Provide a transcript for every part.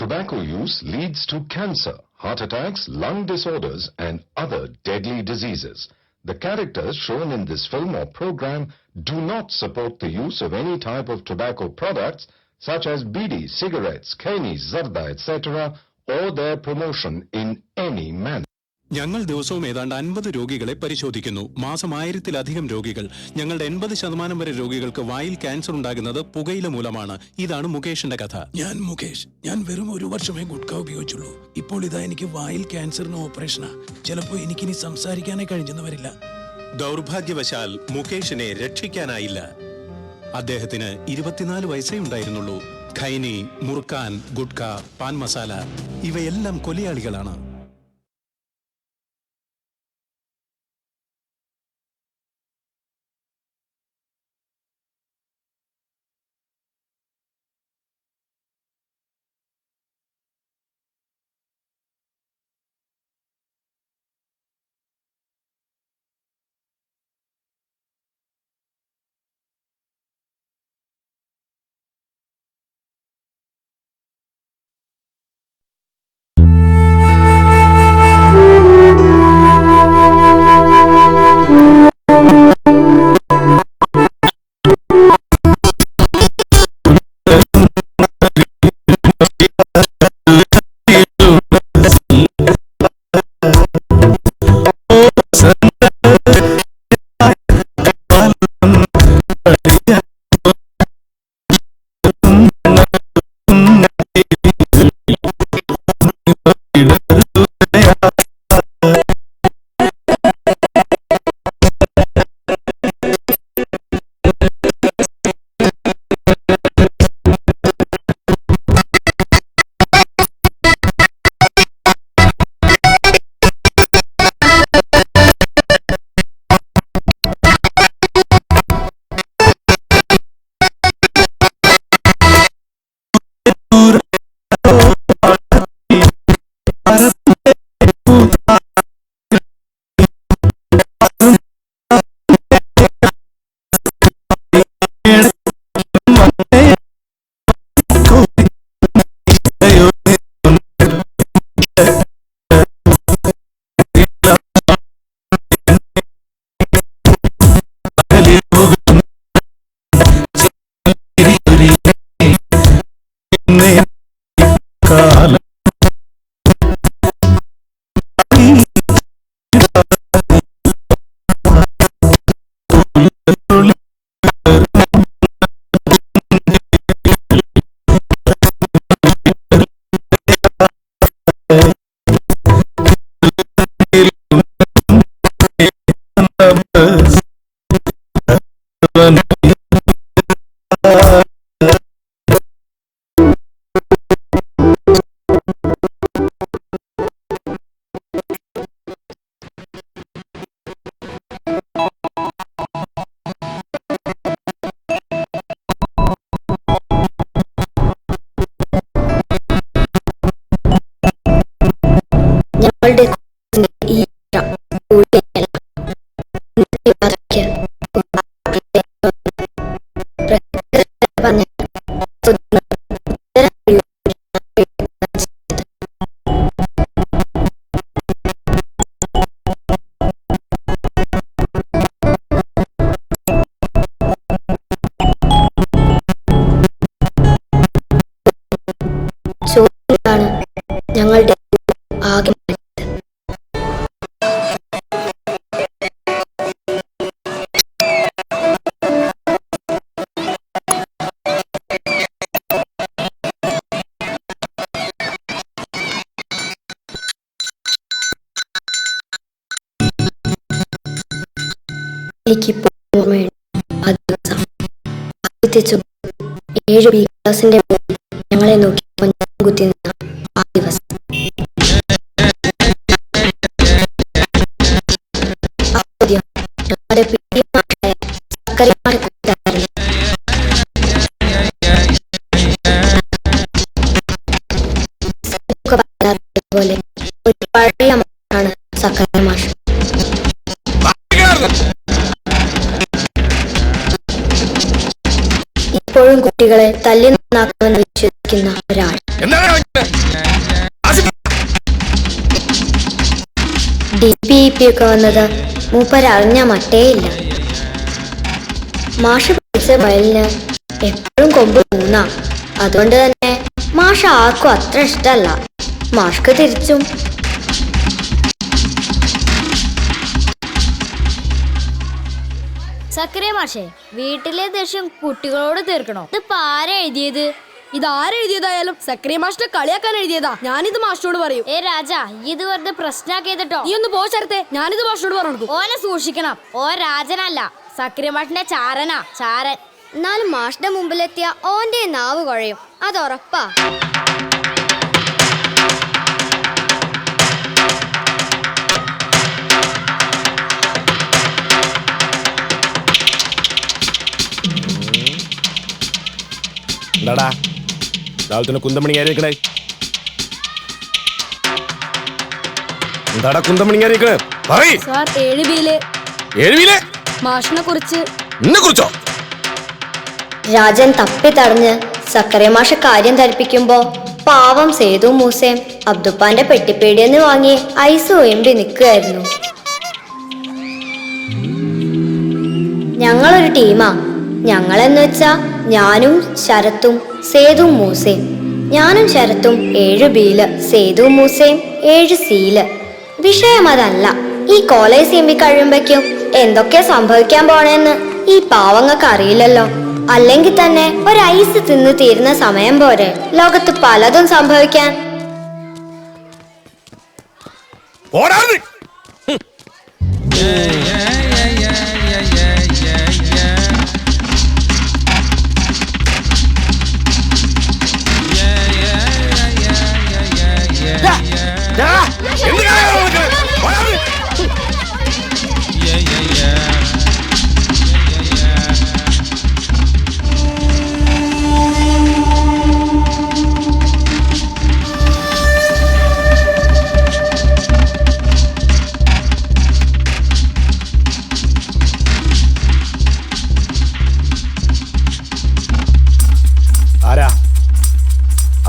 Tobacco use leads to cancer, heart attacks, lung disorders, and other deadly diseases. The characters shown in this film or program do not support the use of any type of tobacco products such as bidi, cigarettes, khaini, zarda, etc. or their promotion in any manner. ഞങ്ങൾ ദിവസവും ഏതാണ്ട് 50 രോഗികളെ പരിശോധിക്കുന്നു. മാസം 1000-ലധികം രോഗികൾ. ഞങ്ങളുടെ 80% വരെ രോഗികൾക്ക് വായിൽ ക്യാൻസർ ഉണ്ടാകുന്നത് പുകയില മൂലമാണ്. ഇതാണ് മുകേഷിന്റെ കഥ. ഞാൻ മുകേഷ്. ഞാൻ വെറും 1 വർഷമേ ഗുഡ്ക ഉപയോഗിച്ചുള്ളൂ. ഇപ്പോൾ ഇതാ എനിക്ക് വായിൽ ക്യാൻസറിന് ഓപ്പറേഷനാ. ചിലപ്പോൾ എനിക്കിനി സംസാരിക്കാനേ കഴിഞ്ഞെന്ന് വരില്ല. ദൗർഭാഗ്യവശാൽ മുകേഷിനെ രക്ഷിക്കാനായില്ല. അദ്ദേഹത്തിന് 24 വയസ്സേ ഉണ്ടായിരുന്നുള്ളൂ. ഖൈനി, മുർക്കാൻ, ഗുഡ്ക, പാൻ മസാല ഇവയെല്ലാം കൊലയാളികളാണ്. ഞങ്ങളുടെ ആകെ എനിക്കിപ്പോൾ ഓർമ്മയുണ്ട്. ആ ദിവസം ആദ്യത്തെ ചോദ്യം 7 B ക്ലാസിന്റെ മുന്നിൽ ഞങ്ങളെ നോക്കി കുത്തി നിന്ന ആ ദിവസം. ആദ്യം ഞങ്ങളുടെ പ്രിയമായ സക്കറിമാർ പോലെ ഒരു പഴയ ആണ് സക്കറി മാഷ്. ഇപ്പോഴും കുട്ടികളെ തല്ലി നന്നാക്കുമെന്ന് വിശ്വസിക്കുന്ന ഒരാൾ. DPEP ഒക്കെ വന്നത് മൂപ്പരറിഞ്ഞ മട്ടേയില്ല. മാഷ് പഠിച്ച വയലിന് എപ്പോഴും കൊമ്പ് മൂന്നാ. അതുകൊണ്ട് തന്നെ മാഷ് ആർക്കും അത്ര ഇഷ്ടല്ല. മാഷ്ക്ക് തിരിച്ചും. സക്കറിയ മാഷേ, വീട്ടിലെ ദേഷ്യം കുട്ടികളോട് തീർക്കണോ? ഇത് ആരാ എഴുതിയത്? ഇതാരെഴുതിയതായാലും സക്കറിയ മാഷിനെ കളിയാക്കാൻ എഴുതിയതാ. ഞാനിത് മാഷിനോട് പറയും. രാജാ, ഇത് വെറുതെ പ്രശ്നാക്കിയതട്ടോ. നീ ഒന്ന് പോ ശരത്തെ, ഞാനിത് മാഷിനോട് പറഞ്ഞു. ഓനെ സൂക്ഷിക്കണം. ഓ രാജനല്ല, സക്കറിയ മാഷിന്റെ ചാരനാ, ചാരൻ. എന്നാലും മാഷിന്റെ മുമ്പിലെത്തിയ ഓന്റെ നാവ് കുഴയും, അതുറപ്പാ. എന്താടാ രാവിലെ കുന്തമണി കയറിയേക്കണേ? എന്താടാ കുന്തമണി കയറിയേക്കണേ? പറയ്. സാർ 7B-ലെ 7B-ലെ മാഷിനെ കുറിച്ച്. എന്നെ കുറിച്ചോ? രാജൻ തപ്പി തടഞ്ഞ് സക്കറിയ മാഷ് കാര്യം ധരിപ്പിക്കുമ്പോ പാവം സേതു മൂസേം അബ്ദുപ്പാന്റെ പെട്ടിപ്പേടിയെന്ന് വാങ്ങി ഐസ് ഒയമ്പി നിൽക്കുകയായിരുന്നു. ഞങ്ങളൊരു ടീമാ. ഞങ്ങളെന്ന് വെച്ചാ ഞാനും ശരത്തും സേതു മൂസയും. ഞാനും ശരത്തും 7B-ല്, സേതു മൂസയും 7C-ല്. വിഷയം അതല്ല. ഈ കോളേജ് സിമ്പി കഴിയുമ്പോഴേക്കും എന്തൊക്കെ സംഭവിക്കാൻ പോണേന്ന് ഈ പാവങ്ങൾക്ക് അറിയില്ലല്ലോ. അല്ലെങ്കിൽ തന്നെ ഒരു ഐസ് തിന്ന് തീരുന്ന സമയം പോരെ ലോകത്ത് പലതും സംഭവിക്കാൻ.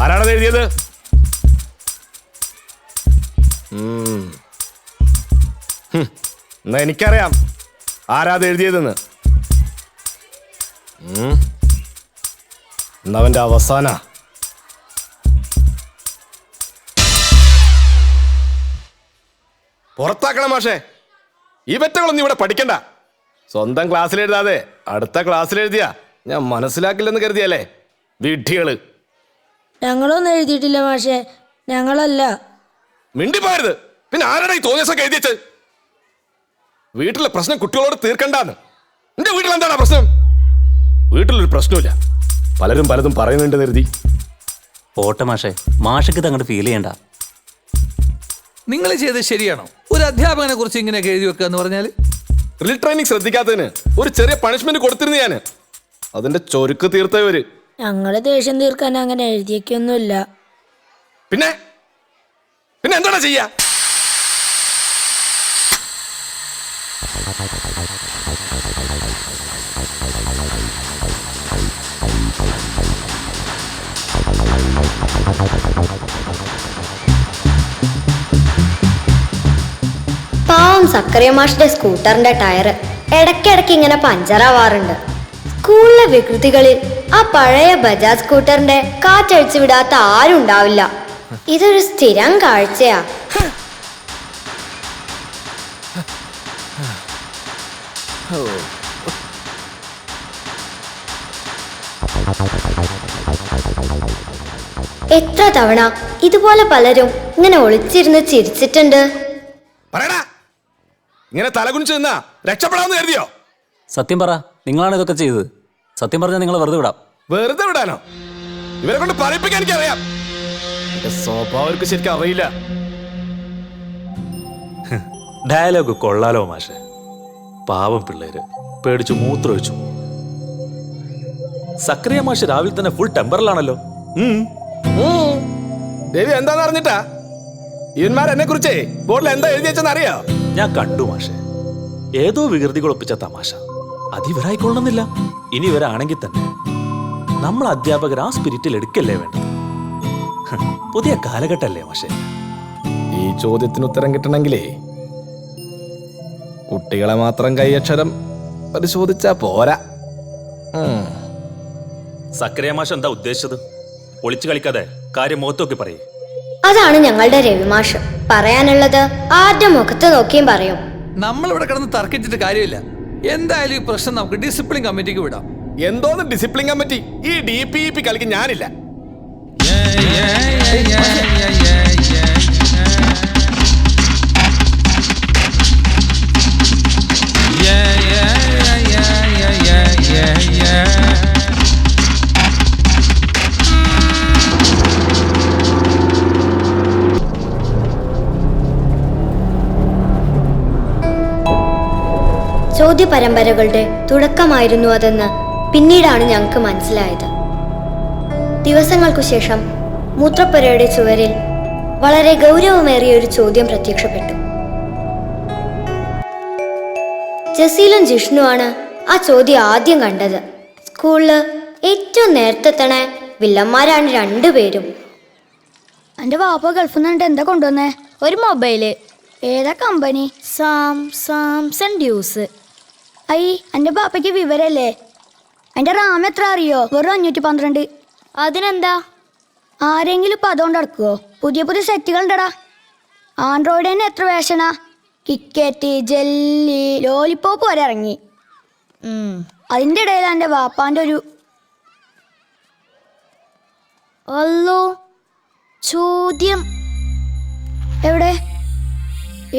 ആരാണത് എഴുതിയത്? എന്നാ എനിക്കറിയാം ആരാത് എഴുതിയതെന്ന്. എന്നവന്റെ അവസാന പുറത്താക്കണം മാഷേ. ഈ ബെറ്റകളൊന്നും ഇവിടെ പഠിക്കണ്ട. സ്വന്തം ക്ലാസ്സിൽ എഴുതാതെ അടുത്ത ക്ലാസ്സിൽ എഴുതിയാ ഞാൻ മനസ്സിലാക്കില്ലെന്ന് കരുതിയല്ലേ വിഡ്ഢികള്. ഞങ്ങളൊന്നും എഴുതിയിട്ടില്ല മാഷേ, ഞങ്ങളല്ല. മിണ്ടിപ്പോരുത്. പിന്നെ ആരുടെ ഈ തോന്നിയൊക്കെ എഴുതിയത്? വീട്ടിലെ പ്രശ്നം കുട്ടികളോട് തീർക്കണ്ടാന്ന്. എന്റെ വീട്ടിൽ എന്താണ് പ്രശ്നം? വീട്ടിലൊരു പ്രശ്നമില്ല. പലരും പലതും പറയുന്നുണ്ട് കരുതി. പോട്ടെ മാഷേ, മാഷക്ക് ഇത് അങ്ങോട്ട് ഫീൽ ചെയ്യണ്ട. നിങ്ങൾ ചെയ്തത് ശരിയാണോ? ഒരു അധ്യാപകനെ കുറിച്ച് ഇങ്ങനെയൊക്കെ എഴുതി വെക്കുക എന്ന് പറഞ്ഞാൽ? റിൽ ട്രെയിനിങ് ശ്രദ്ധിക്കാത്തതിന് ഒരു ചെറിയ പണിഷ്മെന്റ് കൊടുത്തിരുന്നു ഞാൻ. അതിന്റെ ചൊരുക്ക് തീർത്തവര്. ഞങ്ങള് ദേഷ്യം തീർക്കാൻ അങ്ങനെ എഴുതിയൊക്കെയൊന്നുമില്ല. പിന്നെ പിന്നെ എന്താണ് ചെയ്യാ? പാവം സക്കറിയ മാഷിന്റെ സ്കൂട്ടറിന്റെ ടയർ ഇടയ്ക്കിടയ്ക്ക് ഇങ്ങനെ പഞ്ചറാവാറുണ്ട്. സ്കൂളിലെ വികൃതികളിൽ ആ പഴയ ബജാജ് സ്കൂട്ടറിന്റെ കാറ്റഴിച്ചു വിടാത്ത ആരും ഉണ്ടാവില്ല. ഇതൊരു സ്ഥിരം കാഴ്ചയാ. എത്ര തവണ ഇതുപോലെ പലരും ഇങ്ങനെ ഒളിച്ചിരുന്ന് ചിരിച്ചിട്ടുണ്ട്. പറയടാ, ഇങ്ങനെ തലകുനിച്ച് നിന്നാ രക്ഷപ്പെടാമെന്ന് കരുതിയോ? സത്യം പറ, നിങ്ങളാണ് ഇതൊക്കെ ചെയ്തത്. സത്യം പറഞ്ഞാൽ നിങ്ങൾ വെറുതെ വിടാം. വെറുതെ വിടാനോ? ഇവരെ കൊണ്ട് പറയിപ്പിക്കാൻ എനിക്കറിയാം. സ്വഭാവം അവർക്ക് ശരിക്കും അറിയില്ല. ഡയലോഗ് കൊള്ളാലോ മാഷെ. പാവം പിള്ളേര് പേടിച്ചു മൂത്രമൊഴിച്ചു. സക്രിയ മാഷ് രാവിലെ തന്നെ ഫുൾ ടെമ്പറിലാണല്ലോ. ദേവി എന്താന്ന് അറിഞ്ഞിട്ടാ ഇവന്മാർ എന്നെ കുറിച്ചേ ബോർഡിൽ എന്താ എഴുതി വെച്ചെന്ന് അറിയോ? ഞാൻ കണ്ടു മാഷെ. ഏതോ വികൃതികൾ ഒപ്പിച്ച തമാശ. അതിവരായിക്കൊള്ളണമെന്നില്ല. ഇനി ഇവരാണെങ്കിൽ തന്നെ നമ്മൾ അധ്യാപകർ ആ സ്പിരിറ്റിൽ എടുക്കല്ലേ വേണ്ടത്. പുതിയ കാലഘട്ടല്ലേ മാഷെ. ഈ ചോദ്യത്തിന് ഉത്തരം കിട്ടണമെങ്കിലേ കുട്ടികളെ മാത്രം കൈയക്ഷരം പരിശോധിച്ചാ പോരാ. സക്രിയ മാഷ് എന്താ ഉദ്ദേശിച്ചത്? ഒളിച്ചു കളിക്കാതെ കാര്യം മുഖത്തോക്കി പറയേ. അതാണ് ഞങ്ങളുടെ രവിമാഷ്. പറയാനുള്ളത് ആദ്യം മുഖത്ത് നോക്കിയും പറയും. നമ്മളിവിടെ കിടന്ന് തർക്കിച്ചിട്ട് കാര്യമില്ല. എന്തായാലും ഈ പ്രശ്നം നമുക്ക് ഡിസിപ്ലിൻ കമ്മിറ്റിക്ക് വിടാം. എന്തോന്ന് ഡിസിപ്ലിൻ കമ്മിറ്റി? ഈ DPEP കളിക്ക് ഞാനില്ല. ചോദ്യപരമ്പരകളുടെ തുടക്കമായിരുന്നു അതെന്ന് പിന്നീടാണ് ഞങ്ങൾക്ക് മനസ്സിലായത്. ദിവസങ്ങൾക്കു ശേഷം മൂത്രപ്പുരയുടെ ചുവരിൽ വളരെ ഗൗരവമേറിയ ഒരു ചോദ്യം പ്രത്യക്ഷപ്പെട്ടു. ജസീലും ജിഷ്ണുവാണ് ആ ചോദ്യം ആദ്യം കണ്ടത്. സ്കൂളില് ഏറ്റവും നേരത്തെത്തണ വില്ലന്മാരാണ് രണ്ടുപേരും. എന്റെ വാപ്പ ഗൾഫിൽ നിന്ന് എന്താ കൊണ്ടുവന്നേ? ഒരു മൊബൈല്. ഏതാ കമ്പനി? Samsung dues. ഐ, എന്റെ ബാപ്പയ്ക്ക് വിവരല്ലേ? എന്റെ റാം എത്ര അറിയോ? വെറും 512. അതിനെന്താ? ആരെങ്കിലും ഇപ്പൊ അതുകൊണ്ട് നടക്കുവോ? പുതിയ പുതിയ സെറ്റുകൾ ഉണ്ടടാ. ആൻഡ്രോയിഡ് തന്നെ എത്ര വേഷനാ? കിക്കറ്റ്, ജെല്ലി, ലോലിപോപ്പ് വരെ ഇറങ്ങി. അതിന്റെ ഇടയിൽ എന്റെ വാപ്പാന്റെ ഒരു അല്ലോ ചോദ്യം. എവിടെ?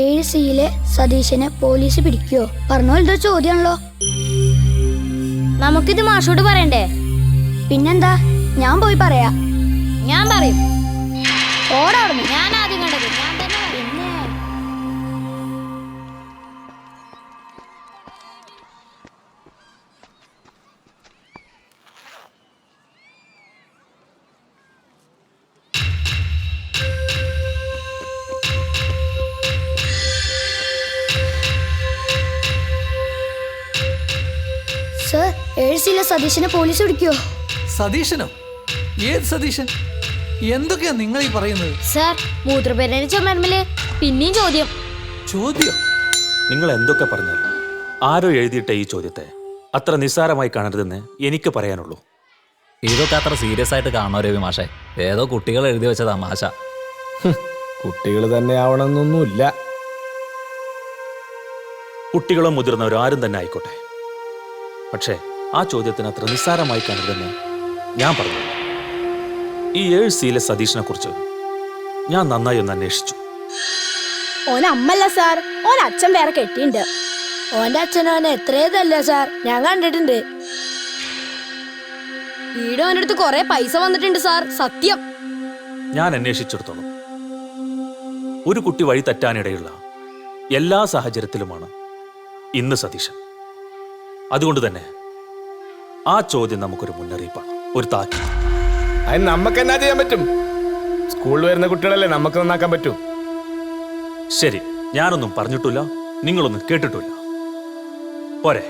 7C സതീശനെ പോലീസ് പിടിക്കുവോ? പറഞ്ഞോ, ഇതോ ചോദ്യമാണല്ലോ. നമുക്കിത് മാഷോട് പറയണ്ടേ? പിന്നെന്താ, ഞാൻ പോയി പറയാ. ഞാൻ പറയും. ഓടാവുന്നു. ഞാൻ ആദ്യം കണ്ടത് ഞാൻ തന്നെ. പിന്നെ സർ, 7C സതീശനെ പോലീസ് പിടിക്കുവോ? സതീശനോ? ഏത് സതീശൻ? എന്തൊക്കെയാ നിങ്ങൾ ഈ പറയുന്നത്? സർ, മൂത്രപ്പേരന് ചുമരില് പിന്നെയും ചോദ്യം. ചോദ്യം? നിങ്ങൾ എന്തൊക്കെ പറഞ്ഞാലും ആരോ എഴുതിയിട്ട ഈ ചോദ്യത്തെ അത്ര നിസ്സാരമായി കാണരുതെന്ന് എനിക്ക് പറയാനുള്ളൂ. ഇതൊക്കെ അത്ര സീരിയസ് ആയിട്ട് കാണോ രവി മാഷെ? ഏതോ കുട്ടികൾ എഴുതി വെച്ച തമാശ. കുട്ടികൾ തന്നെ ആവണമെന്നൊന്നുമില്ല. കുട്ടികളോ മുതിർന്നവരോ ആരും തന്നെ ആയിക്കോട്ടെ. പക്ഷേ ആ ചോദ്യത്തിന് അത്ര നിസ്സാരമായി കാണരുതെന്ന് ഞാൻ പറഞ്ഞു. ഈ 7C സതീഷിനെ കുറിച്ച് ഞാൻ നന്നായി ഒന്ന് അന്വേഷിച്ചു. ഓൻ അമ്മല്ല സാർ, ഓൻ അച്ഛൻ വേറെ കെട്ടിണ്ട്. ഓന്റെ അച്ഛനോനെ എത്രേതല്ല സാർ, ഞാൻ കണ്ടിട്ടുണ്ട്. ഈടെ ഓൻ്റെ അടുത്ത് കൊറേ പൈസ വന്നിട്ടുണ്ട് സാർ, സത്യം. ഞാൻ അന്വേഷിച്ചിടത്തോളം ഒരു കുട്ടി വഴി തെറ്റാനിടയുള്ള എല്ലാ സാഹചര്യത്തിലുമാണ് ഇന്ന് സതീശൻ. അതുകൊണ്ട് തന്നെ ആ ചോദ്യം നമുക്കൊരു മുന്നറിയിപ്പാണ്, ഒരു താക്കി. അതിന് നമുക്ക് എന്നാ ചെയ്യാൻ പറ്റും? സ്കൂളിൽ വരുന്ന കുട്ടികളല്ലേ നമുക്ക് നന്നാക്കാൻ പറ്റൂ. ശരി, ഞാനൊന്നും പറഞ്ഞിട്ടില്ല, നിങ്ങളൊന്നും കേട്ടിട്ടില്ല. പോരെ?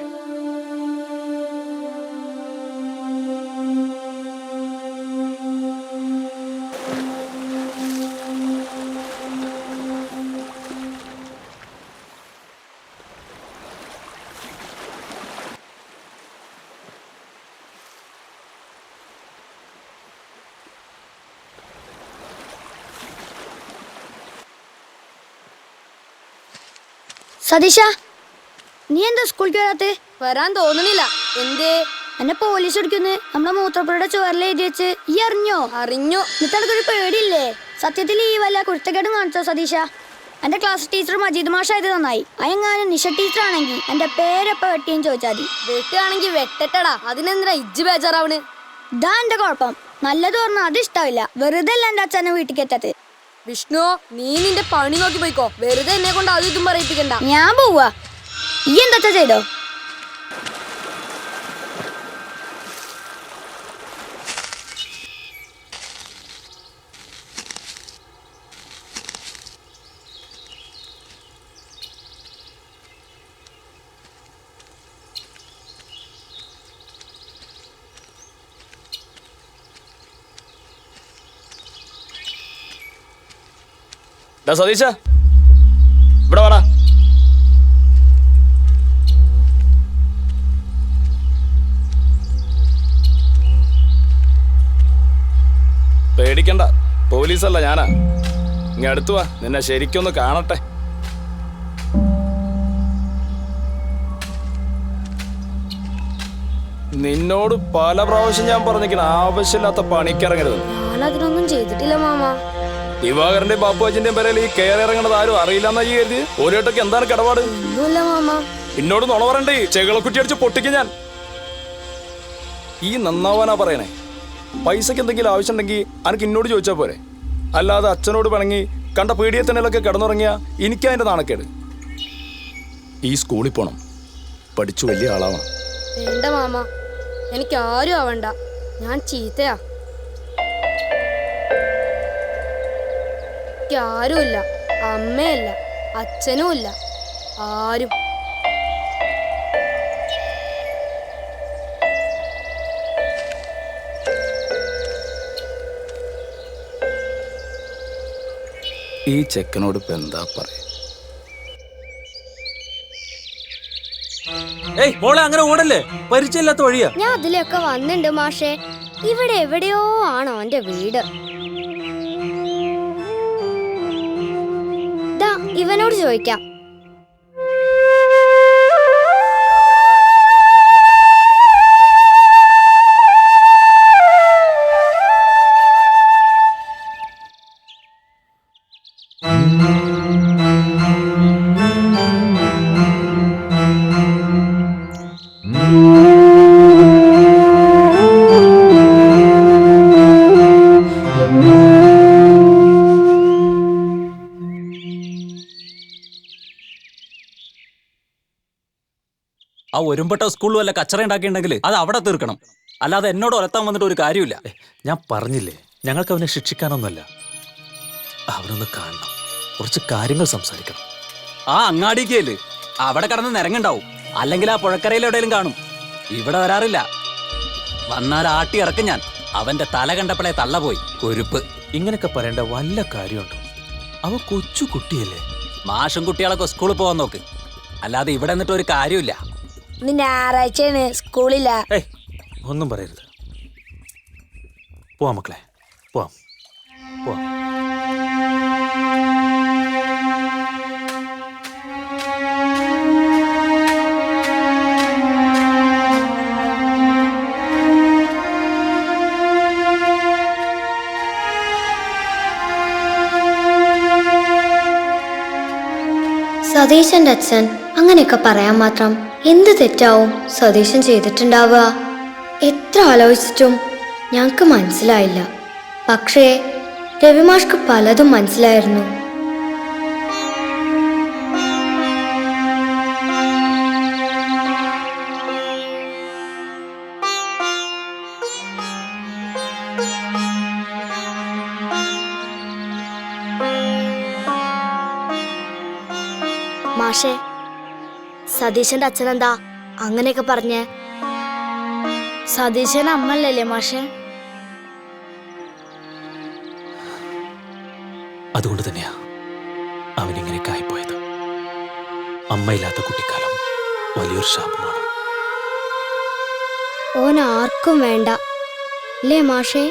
സതീഷ, നീ എന്താ സ്കൂളിൽ വരാത്തെ? വരാൻ തോന്നണില്ല. എന്തേ? എന്നെ പോലീസ് പിടിക്കുന്നു. നമ്മളെ മൂത്രപ്പുരയുടെ ചുവരിൽ എഴുതി വെച്ച്. ഈ അറിഞ്ഞോ? അറിഞ്ഞു. എന്നിട്ടൊരു പേടിയില്ലേ? സത്യത്തിൽ ഈ വല്ല കുരുത്തക്കേടും കാണിച്ചോ സതീഷ? എന്റെ ക്ലാസ് ടീച്ചർ മജീദ് മാഷായത് നന്നായി. അയങ്ങാനും നിഷ ടീച്ചർ ആണെങ്കിൽ എന്റെ പേരെപ്പ വെട്ടിയെന്ന് ചോദിച്ചാൽ മതി. വെട്ടുകയാണെങ്കിൽ വെട്ടട്ടടാ, അതിനെന്തിനാ ഇജ്ജ് ബേജാറാവണ്? ഇതാ എന്റെ കുഴപ്പം. നല്ലത് പറഞ്ഞാൽ അത് ഇഷ്ടാവില്ല. വെറുതെ അല്ല എന്റെ അച്ഛനെ വീട്ടിൽ എത്തത്. വിഷ്ണു, നീ നിന്റെ പണി നോക്കി പോയിക്കോ. വെറുതെ എന്നെ കൊണ്ട് അതും ഇതും പറയിപ്പിക്കണ്ട. ഞാൻ പോവാ. ഈ എന്താ ചെയ്തോ? സതീശ, ഇവിടെ വാടാ. പേടിക്കണ്ട, പോലീസല്ല ഞാനാ. ഇങ്ങ അടുത്തു വാ, നിന്നെ ശരിക്കൊന്ന് കാണട്ടെ. നിന്നോട് പല പ്രാവശ്യം ഞാൻ പറഞ്ഞിരിക്കണം ആവശ്യമില്ലാത്ത പണിക്കിറങ്ങരുത്. ഞാനതിനൊന്നും ചെയ്തിട്ടില്ല മാമ. ദിവാകരന്റെയും ബാപ്പുവാജിന്റെയും പേരിൽ ഈ കയറി ഇറങ്ങണത് ആരും അറിയില്ലെന്നാ ഈ കരുതി. ഒരേട്ടൊക്കെ എന്താണ് കിടപാട്? ഒന്നുമില്ല മാമ. എന്നോട് നുണ പറയണ്ടേ, ചെകളക്കുറ്റി അടിച്ച് പൊട്ടിക്കും ഞാൻ. ഈ നന്നാവാനാ പറയണേ. പൈസക്ക് എന്തെങ്കിലും ആവശ്യമുണ്ടെങ്കിൽ അനക്ക് എന്നോട് ചോദിച്ചാൽ പോരെ. അല്ലാതെ അച്ഛനോട് പിണങ്ങി കണ്ട പീഡിയത്തിനൊക്കെ കിടന്നുറങ്ങിയ എനിക്കതിന്റെ നാണക്കേട്. ഈ സ്കൂളിൽ പോണം, പഠിച്ചു വലിയ ആളാവണം. വേണ്ട മാമ, എനിക്ക് ആരും ആവണ്ട. ഞാൻ ചീത്തയാ. എനിക്ക് ആരുമില്ല, അമ്മയില്ല, അച്ഛനും ഇല്ല, ആരും. ഈ ചെക്കനോട് ഇപ്പൊ എന്താ പറയാ? ഏയ് മോളെ, അങ്ങനെ ഓടല്ലേ, പരിചയമില്ലാത്ത വഴിയാ. ഞാൻ അതിലൊക്കെ വന്നിട്ടുണ്ട് മാഷേ. ഇവിടെ എവിടെയോ ആണോ എന്റെ വീട്. ദാ ഇവനോട് ചോദിക്കാം. ആ ഒരുമ്പെട്ട സ്കൂളിൽ വല്ല കച്ചറ ഉണ്ടാക്കിയിട്ടുണ്ടെങ്കിൽ അത് അവിടെ തീർക്കണം. അല്ലാതെ എന്നോട് ഒലത്താൻ വന്നിട്ട് ഒരു കാര്യമില്ല. ഞാൻ പറഞ്ഞില്ലേ, ഞങ്ങൾക്ക് അവനെ ശിക്ഷിക്കാനൊന്നുമല്ല. അവനൊന്ന് കാണണം, കുറച്ച് കാര്യങ്ങൾ സംസാരിക്കണം. ആ അങ്ങാടിക്കല്ലേ, അവിടെ കടന്ന് നിരങ്ങുണ്ടാവും. അല്ലെങ്കിൽ ആ പുഴക്കരയിൽ എവിടെയെങ്കിലും കാണും. ഇവിടെ വരാറില്ല. വന്നാൽ ആട്ടി ഇറക്കും ഞാൻ. അവന്റെ തല കണ്ടപ്പോഴേ തള്ള പോയി കൊരുപ്പ്. ഇങ്ങനെയൊക്കെ പറയേണ്ട വല്ല കാര്യമുണ്ടോ? അവ കൊച്ചു കുട്ടിയല്ലേ. മാഷും കുട്ടികളൊക്കെ സ്കൂളിൽ പോകാൻ നോക്ക്. അല്ലാതെ ഇവിടെ നിന്നിട്ട് ഒരു കാര്യമില്ല. ഇന്ന് ഞായറാഴ്ചയാണ്, സ്കൂളില്ല. ഏയ് ഒന്നും പറയരുത്. പോവാം മക്കളെ, പോവാം പോവാം. സതീശന്റെ അച്ഛൻ അങ്ങനെയൊക്കെ പറയാൻ മാത്രം എന്ത് തെറ്റാവും സതീശൻ ചെയ്തിട്ടുണ്ടാവുക? എത്ര ആലോചിച്ചിട്ടും ഞങ്ങൾക്ക് മനസ്സിലായില്ല. പക്ഷേ രവിമാഷ്ക്ക് പലതും മനസ്സിലായിരുന്നു. മാഷേ, സതീശന്റെ അച്ഛനെന്താ അങ്ങനെയൊക്കെ പറഞ്ഞേ? സതീശൻ അമ്മല്ലേ മാഷേ? അതുകൊണ്ട് തന്നെയാ അവനിങ്ങനെയൊക്കെ ആയിപ്പോയത്. അമ്മയില്ലാത്ത കുട്ടിക്കാലം വലിയൊരു ശാപമാണ്. ഓൻ ആർക്കും വേണ്ട അല്ലേ മാഷേ?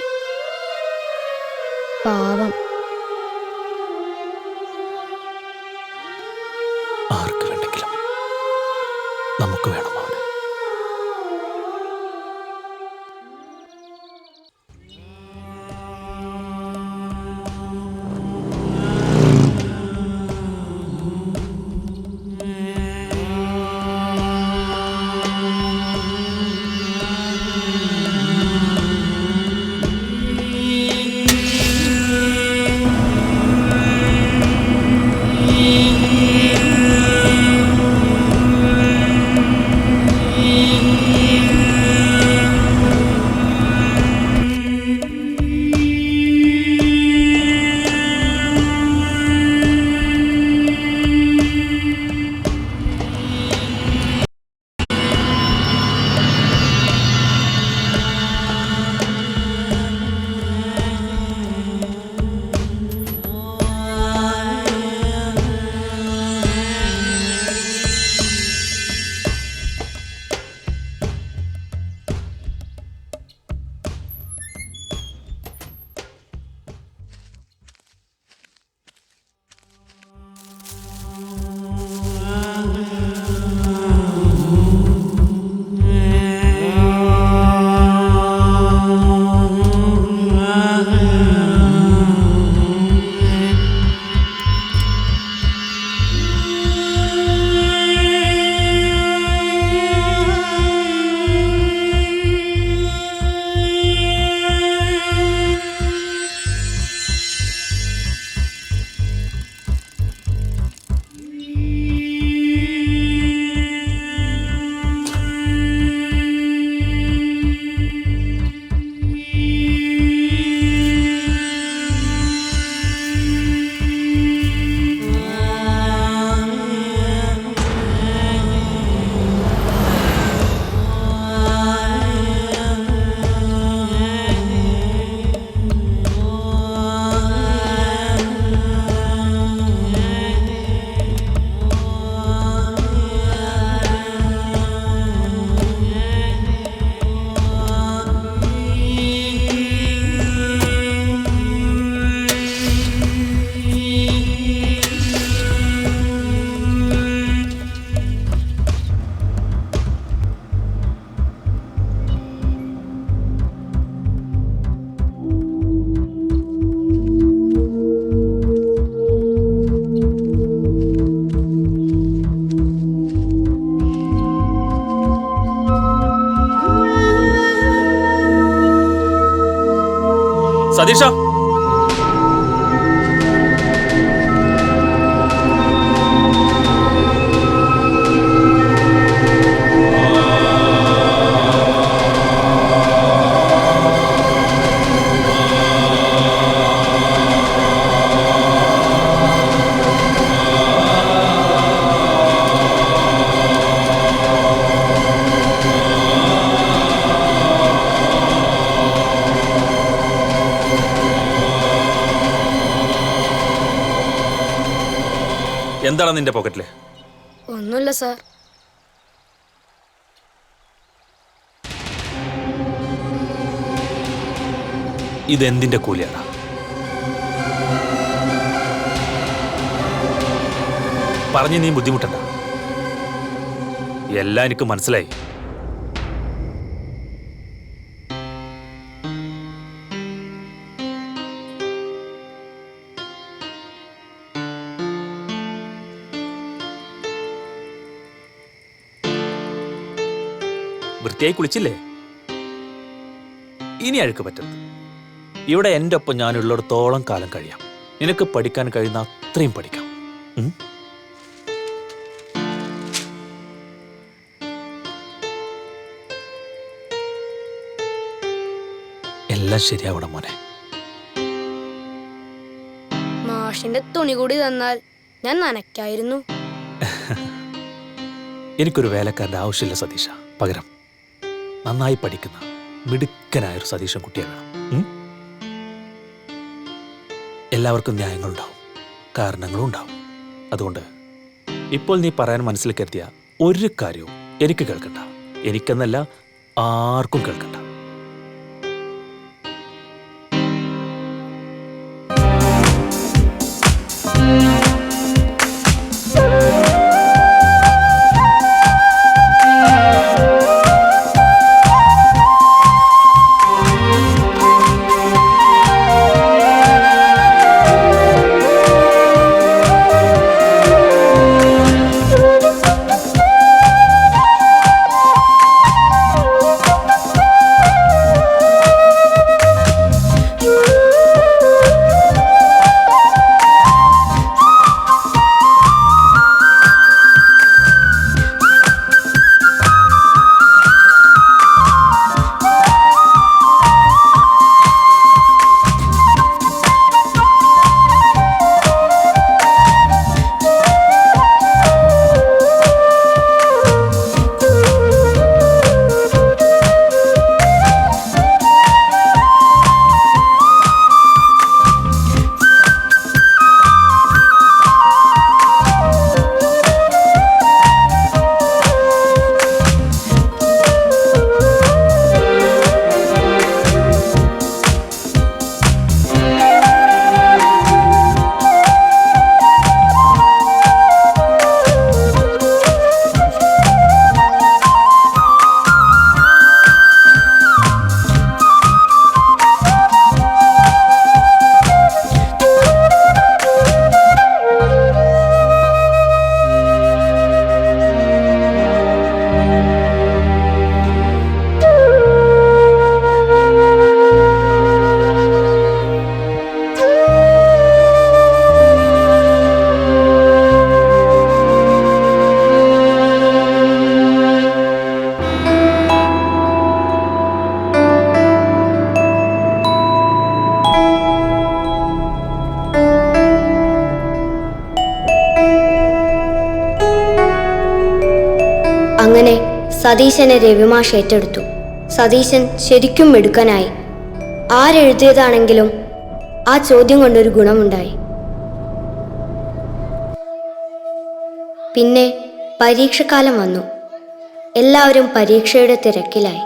പാവം. ആർക്ക് വേണ്ടെങ്കിലും നമുക്ക് വേണം അവന്. സതീഷ, എന്താണ് നിന്റെ പോക്കറ്റില്? ഒന്നുമില്ല സാർ. ഇതെന്തിന്റെ കൂലിയാണ്? പറഞ്ഞ് നീ ബുദ്ധിമുട്ടണ്ട. എല്ലാം എനിക്ക് മനസ്സിലായി. വൃത്തിയായി കുളിച്ചില്ലേ? ഇനി അഴുക്ക് പറ്റരുത്. ഇവിടെ എൻ്റെ ഒപ്പം ഞാനുള്ളിടത്തോളം കാലം കഴിയാം. നിനക്ക് പഠിക്കാൻ കഴിയുന്ന അത്രയും പഠിക്കാം. എല്ലാം ശരിയാവണം മോനെ. മാഷിന്റെ തുണി കൂടി തന്നാൽ ഞാൻ നനയ്ക്കായിരുന്നു. എനിക്കൊരു വേലക്കാരൻ്റെ ആവശ്യമില്ല സതീഷ. പകരം നന്നായി പഠിക്കുന്ന മിടുക്കനായൊരു സതീശൻ കുട്ടിയെ വേണം. എല്ലാവർക്കും ന്യായങ്ങളുണ്ടാവും, കാരണങ്ങളും ഉണ്ടാവും. അതുകൊണ്ട് ഇപ്പോൾ നീ പറയാൻ മനസ്സിൽ കരുതിയ ഒരു കാര്യവും എനിക്ക് കേൾക്കണ്ട. എനിക്കെന്നല്ല, ആർക്കും കേൾക്കണ്ട. അങ്ങനെ സതീശനെ രവിമാഷ് ഏറ്റെടുത്തു. സതീശൻ ശരിക്കും മിടുക്കനായി. ആരെഴുതിയതാണെങ്കിലും ആ ചോദ്യം കൊണ്ടൊരു ഗുണമുണ്ടായി. പിന്നെ പരീക്ഷക്കാലം വന്നു. എല്ലാവരും പരീക്ഷയുടെ തിരക്കിലായി.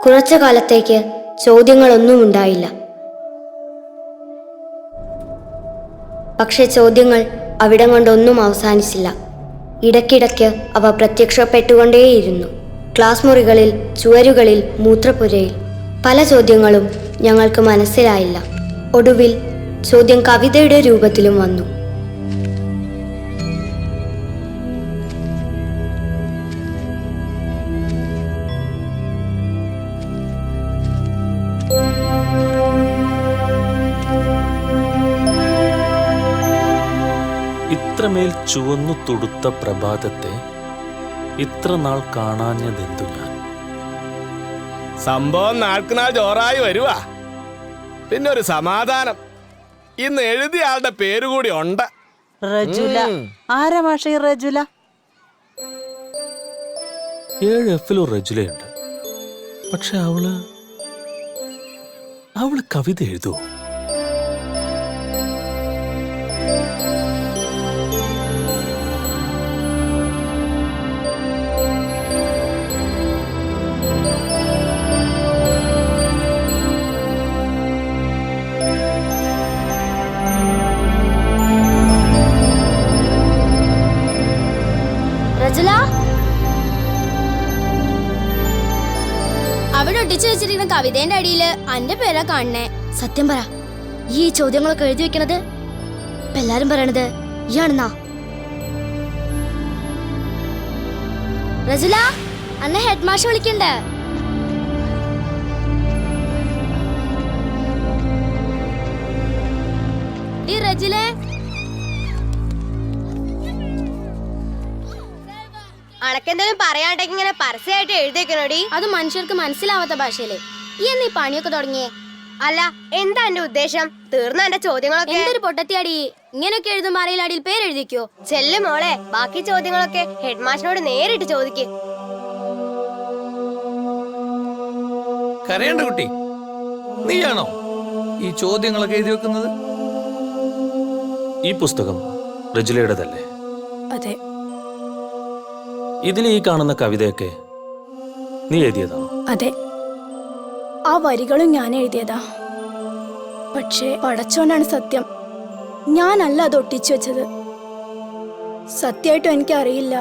കുറച്ചു കാലത്തേക്ക് ചോദ്യങ്ങളൊന്നും ഉണ്ടായില്ല. പക്ഷെ ചോദ്യങ്ങൾ അവിടം കൊണ്ടൊന്നും അവസാനിച്ചില്ല. ഇടയ്ക്കിടയ്ക്ക് അവ പ്രത്യക്ഷപ്പെട്ടുകൊണ്ടേയിരുന്നു. ക്ലാസ് മുറികളിൽ, ചുവരുകളിൽ, മൂത്രപ്പുരയിൽ. പല ചോദ്യങ്ങളും ഞങ്ങൾക്ക് മനസ്സിലായില്ല. ഒടുവിൽ ചോദ്യം കവിതയുടെ രൂപത്തിലും വന്നു. ഇത്രമേൽ ചുവന്നു തുടുത്ത പ്രഭാതത്തെ ഇത്ര നാൾ കാണാഞ്ഞതെന്തു ഞാൻ. സംഭവം നാൾക്കുനാൾ ജോറായി വരുവാ. പിന്നെ ഒരു സമാധാനം, ഇന്ന് എഴുതിയ ആളുടെ പേരുകൂടി ഉണ്ട്. റജുല. ആരാ മാഷേ റജുല? 7 Fൽ റജുലയുണ്ട്. പക്ഷെ അവള് കവിത എഴുതുമോ? റജുല, അവിടെ ഒട്ടിച്ചു വെച്ചിരിക്കുന്ന കവിതേന്റെ അടിയില് അന്റെ പേരാ കാണണേ. സത്യം പറ, ഈ ചോദ്യങ്ങളൊക്കെ എഴുതി വെക്കണത് ഇപ്പൊ എല്ലാരും പറയണത് ഇയാണെന്നാ? റജുല, അന്നെ ഹെഡ് മാഷ് വിളിക്കണ്ടേ? റജുലേ, അണക്കെന്തെങ്കിലും പറയാണ്ടെങ്കിൽ ഇങ്ങനെ പരസ്യമായിട്ട് എഴുതിയേക്കണോടി. അത് മനുഷ്യർക്ക് മനസ്സിലാവാത്ത ഭാഷയില് ഈ എന്നീ പണിയൊക്കെ തുടങ്ങിയേ? അല്ല, എന്താ എന്റെ ഉദ്ദേശം? തീർന്ന എന്റെ ചോദ്യങ്ങളൊക്കെ? എന്തൊരു പൊട്ടത്തിയാടി, ഇങ്ങനെയൊക്കെ എഴുതുമ്പോ അറിയില്ല അടിയിൽ പേരെഴുതിക്കോ? ചെല്ലു മോളെ, ബാക്കി ചോദ്യങ്ങളൊക്കെ ഹെഡ് മാഷിനോട് നേരിട്ട് ചോദിക്ക്. കരയേണ്ട കുട്ടി, നീയാണോ ഈ ചോദ്യങ്ങളൊക്കെ എഴുതി വെക്കുന്നത്? ഈ പുസ്തകം റജുലയുടേതല്ലേ? അതെ. ഇതിൽ ഈ കാണുന്ന കവിതയൊക്കെ നീ എഴുതിയതാണോ? അതെ, ആ വരികളും ഞാൻ എഴുതിയതാ. പക്ഷേ പടച്ചോനാണ് സത്യം, ഞാനല്ല അത് ഒട്ടിച്ചു വെച്ചത്. സത്യമായിട്ടും എനിക്കറിയില്ല.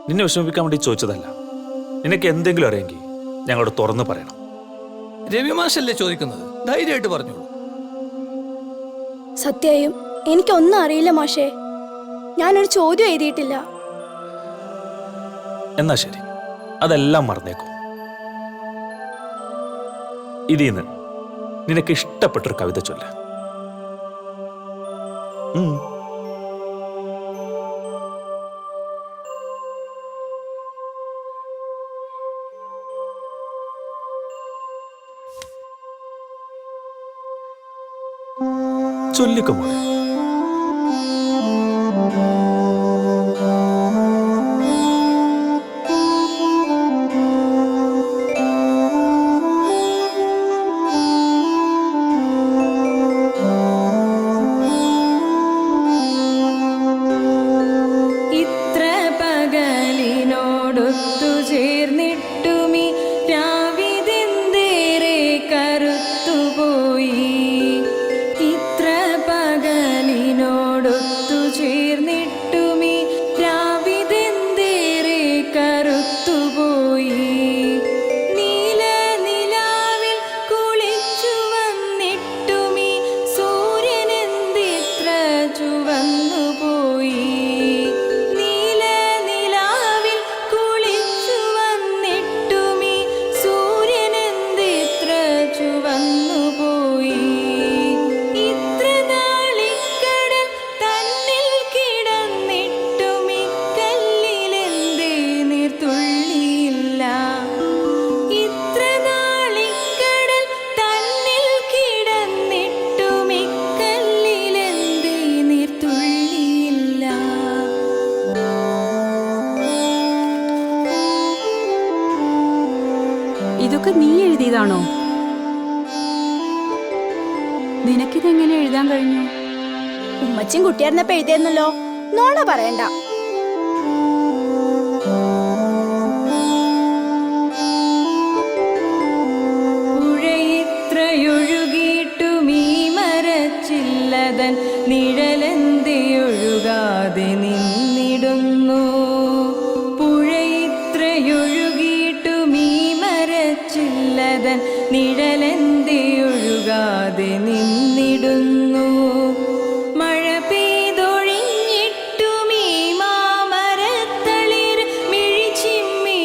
നിന്നെ വിഷമിപ്പിക്കാൻ വേണ്ടി ചോദിച്ചതല്ല. നിനക്ക് എന്തെങ്കിലും അറിയെങ്കിൽ ഞങ്ങളോട് തുറന്നു പറയണം. രവിമാഷല്ലേ ചോദിക്കുന്നത്, ധൈര്യമായിട്ട് പറഞ്ഞോളൂ. സത്യമായും എനിക്കൊന്നും അറിയില്ല മാഷേ, ഞാനൊരു ചോദ്യം എഴുതിയിട്ടില്ല. എന്നാ ശരി, അതെല്ലാം മറന്നേക്കും. ഇതിന്ന് നിനക്ക് ഇഷ്ടപ്പെട്ടൊരു കവിത ചൊല്ല. ചൊല്ലിക്കോ മോളെ. ഇത്ര പകലിനോടൊത്തു ചേർന്നിട്ടുമീ രാവിതെന്തേറെ കരുത്തുപോയി. ഇത്ര പകലിനോടൊത്തു ചേർന്നിട്ടുമീ രാവിതെന്തേറെ കരുത്തുപോയി. നീല നിലാവിൽ കുളിച്ചു വന്നിട്ടുമീ സൂര്യനെന്തിത്ര ചുവന്നുപോയി. നീല നിലാവിൽ കുളിച്ചു വന്നിട്ടുമീ സൂര്യനെന്തിത്ര ചുവന്നുപോയി. ഇത്ര നാളിക്കടൽ തന്നിൽ കിടന്നിട്ടുമീ കല്ലിലെന്തേ നീർത്തുള്ളിയില്ല. ഇത്ര നാളിക്കടൽ തന്നിൽ കിടന്നിട്ടുമീ കല്ലിലെന്തേ നീർത്തുള്ളിയില്ല. ഇതൊക്കെ നീ എഴുതിയതാണോ? നിനക്കിതെങ്ങനെ എഴുതാൻ കഴിഞ്ഞു? ഉമ്മച്ചും കുട്ടിയായിരുന്നപ്പോ എഴുതിയെന്നല്ലോ, നോണ പറയണ്ട. പുഴയിത്രയൊഴുകിയിട്ടുമീ മരച്ചില്ലതൻ നിഴലെന്തേ ഒഴുകാതെ നിന്നിടുന്നു. പുഴയിത്രയൊഴുകിയിട്ടുമീ മരച്ചില്ലതൻ നിഴലെന്തേ ഒഴുകാതെ നിന്നിടുന്നു. മഴ പെയ്തൊഴിഞ്ഞിട്ടുമീ മാമരത്തളിർ മിഴിച്ചിമ്മി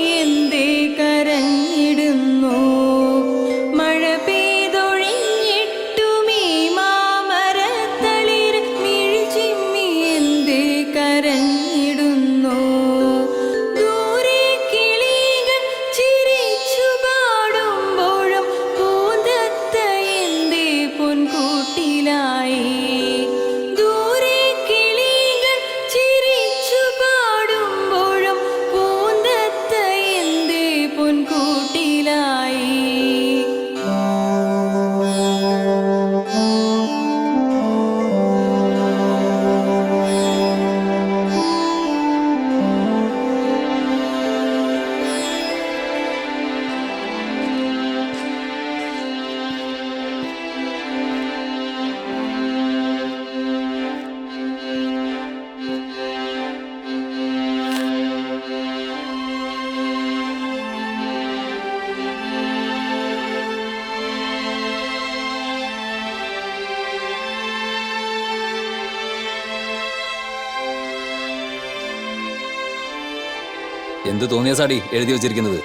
എന്ത് തോന്നിയ സാടി എഴുതി വെച്ചിരിക്കുന്നത്?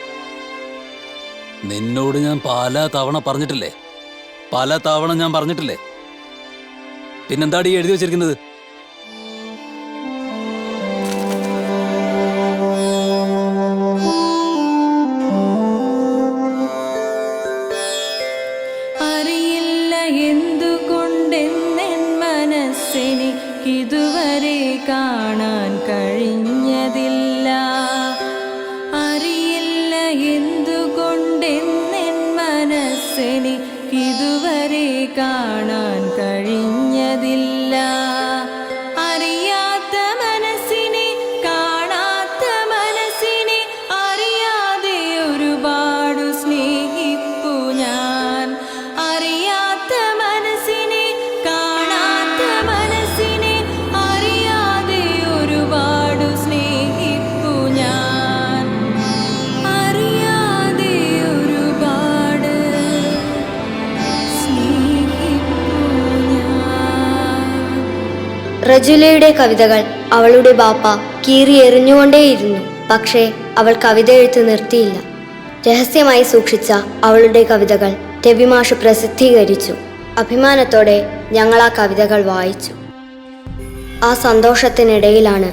നിന്നോട് ഞാൻ പല തവണ പറഞ്ഞിട്ടില്ലേ? പിന്നെന്താടി എഴുതി വെച്ചിരിക്കുന്നത്? അറിയില്ല എന്തുകൊണ്ടെന്നെൻ മനസ്സെനിക്കിതുവരെ കാണാൻ കഴിഞ്ഞതില്ല. അറിയില്ല എന്തുകൊണ്ടെന്നെൻ മനസ്സെനിക്കിതുവരെ കാണാൻ കഴിഞ്ഞതില്ല. അറിയാത്ത മനസ്സിനെ കാണാത്ത മനസ്സിനെ അറിയാതെ ഒരുപാടു സ്നേഹിപ്പു ഞാൻ. അറിയാത്ത മനസ്സിനെ കാണാത്ത മനസ്സിനെ അറിയാതെ ഒരുപാടു സ്നേഹിപ്പു ഞാൻ. അറിയാതെ ഒരുപാട് സ്നേഹിപ്പു ഞാൻ. റജുലയുടെ കവിതകൾ അവളുടെ ബാപ്പ കീറി എറിഞ്ഞുകൊണ്ടേയിരുന്നു. പക്ഷേ അവൾ കവിത എഴുത്ത് നിർത്തിയില്ല. രഹസ്യമായി സൂക്ഷിച്ച അവളുടെ കവിതകൾ രവിമാഷ് പ്രസിദ്ധീകരിച്ചു. അഭിമാനത്തോടെ ഞങ്ങൾ ആ കവിതകൾ വായിച്ചു. ആ സന്തോഷത്തിനിടയിലാണ്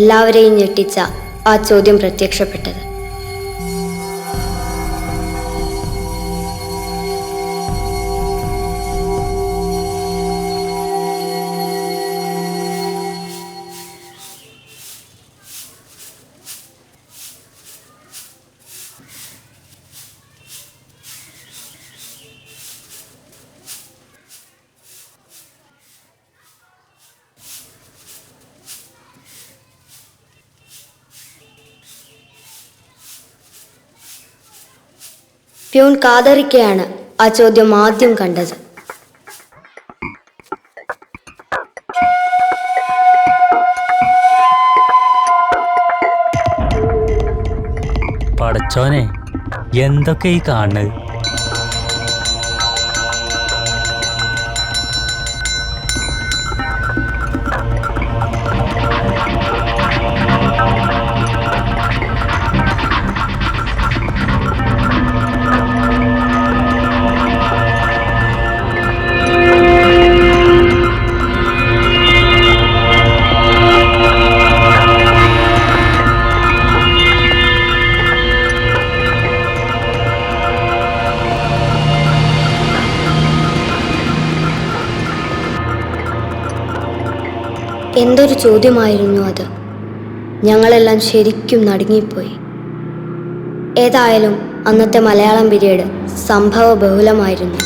എല്ലാവരെയും ഞെട്ടിച്ച ആ ചോദ്യം പ്രത്യക്ഷപ്പെട്ടത്. പ്യൂൺ കാതറിക്കയാണ് ആ ചോദ്യം ആദ്യം കണ്ടത്. പടച്ചോനെ, എന്തൊക്കെ ഈ കാണുന്നത്? എന്തൊരു ചോദ്യമായിരുന്നു അത്. ഞങ്ങളെല്ലാം ശരിക്കും നടുങ്ങിപ്പോയി. ഏതായാലും അന്നത്തെ മലയാളം പീരീഡ് സംഭവ ബഹുലമായിരുന്നു.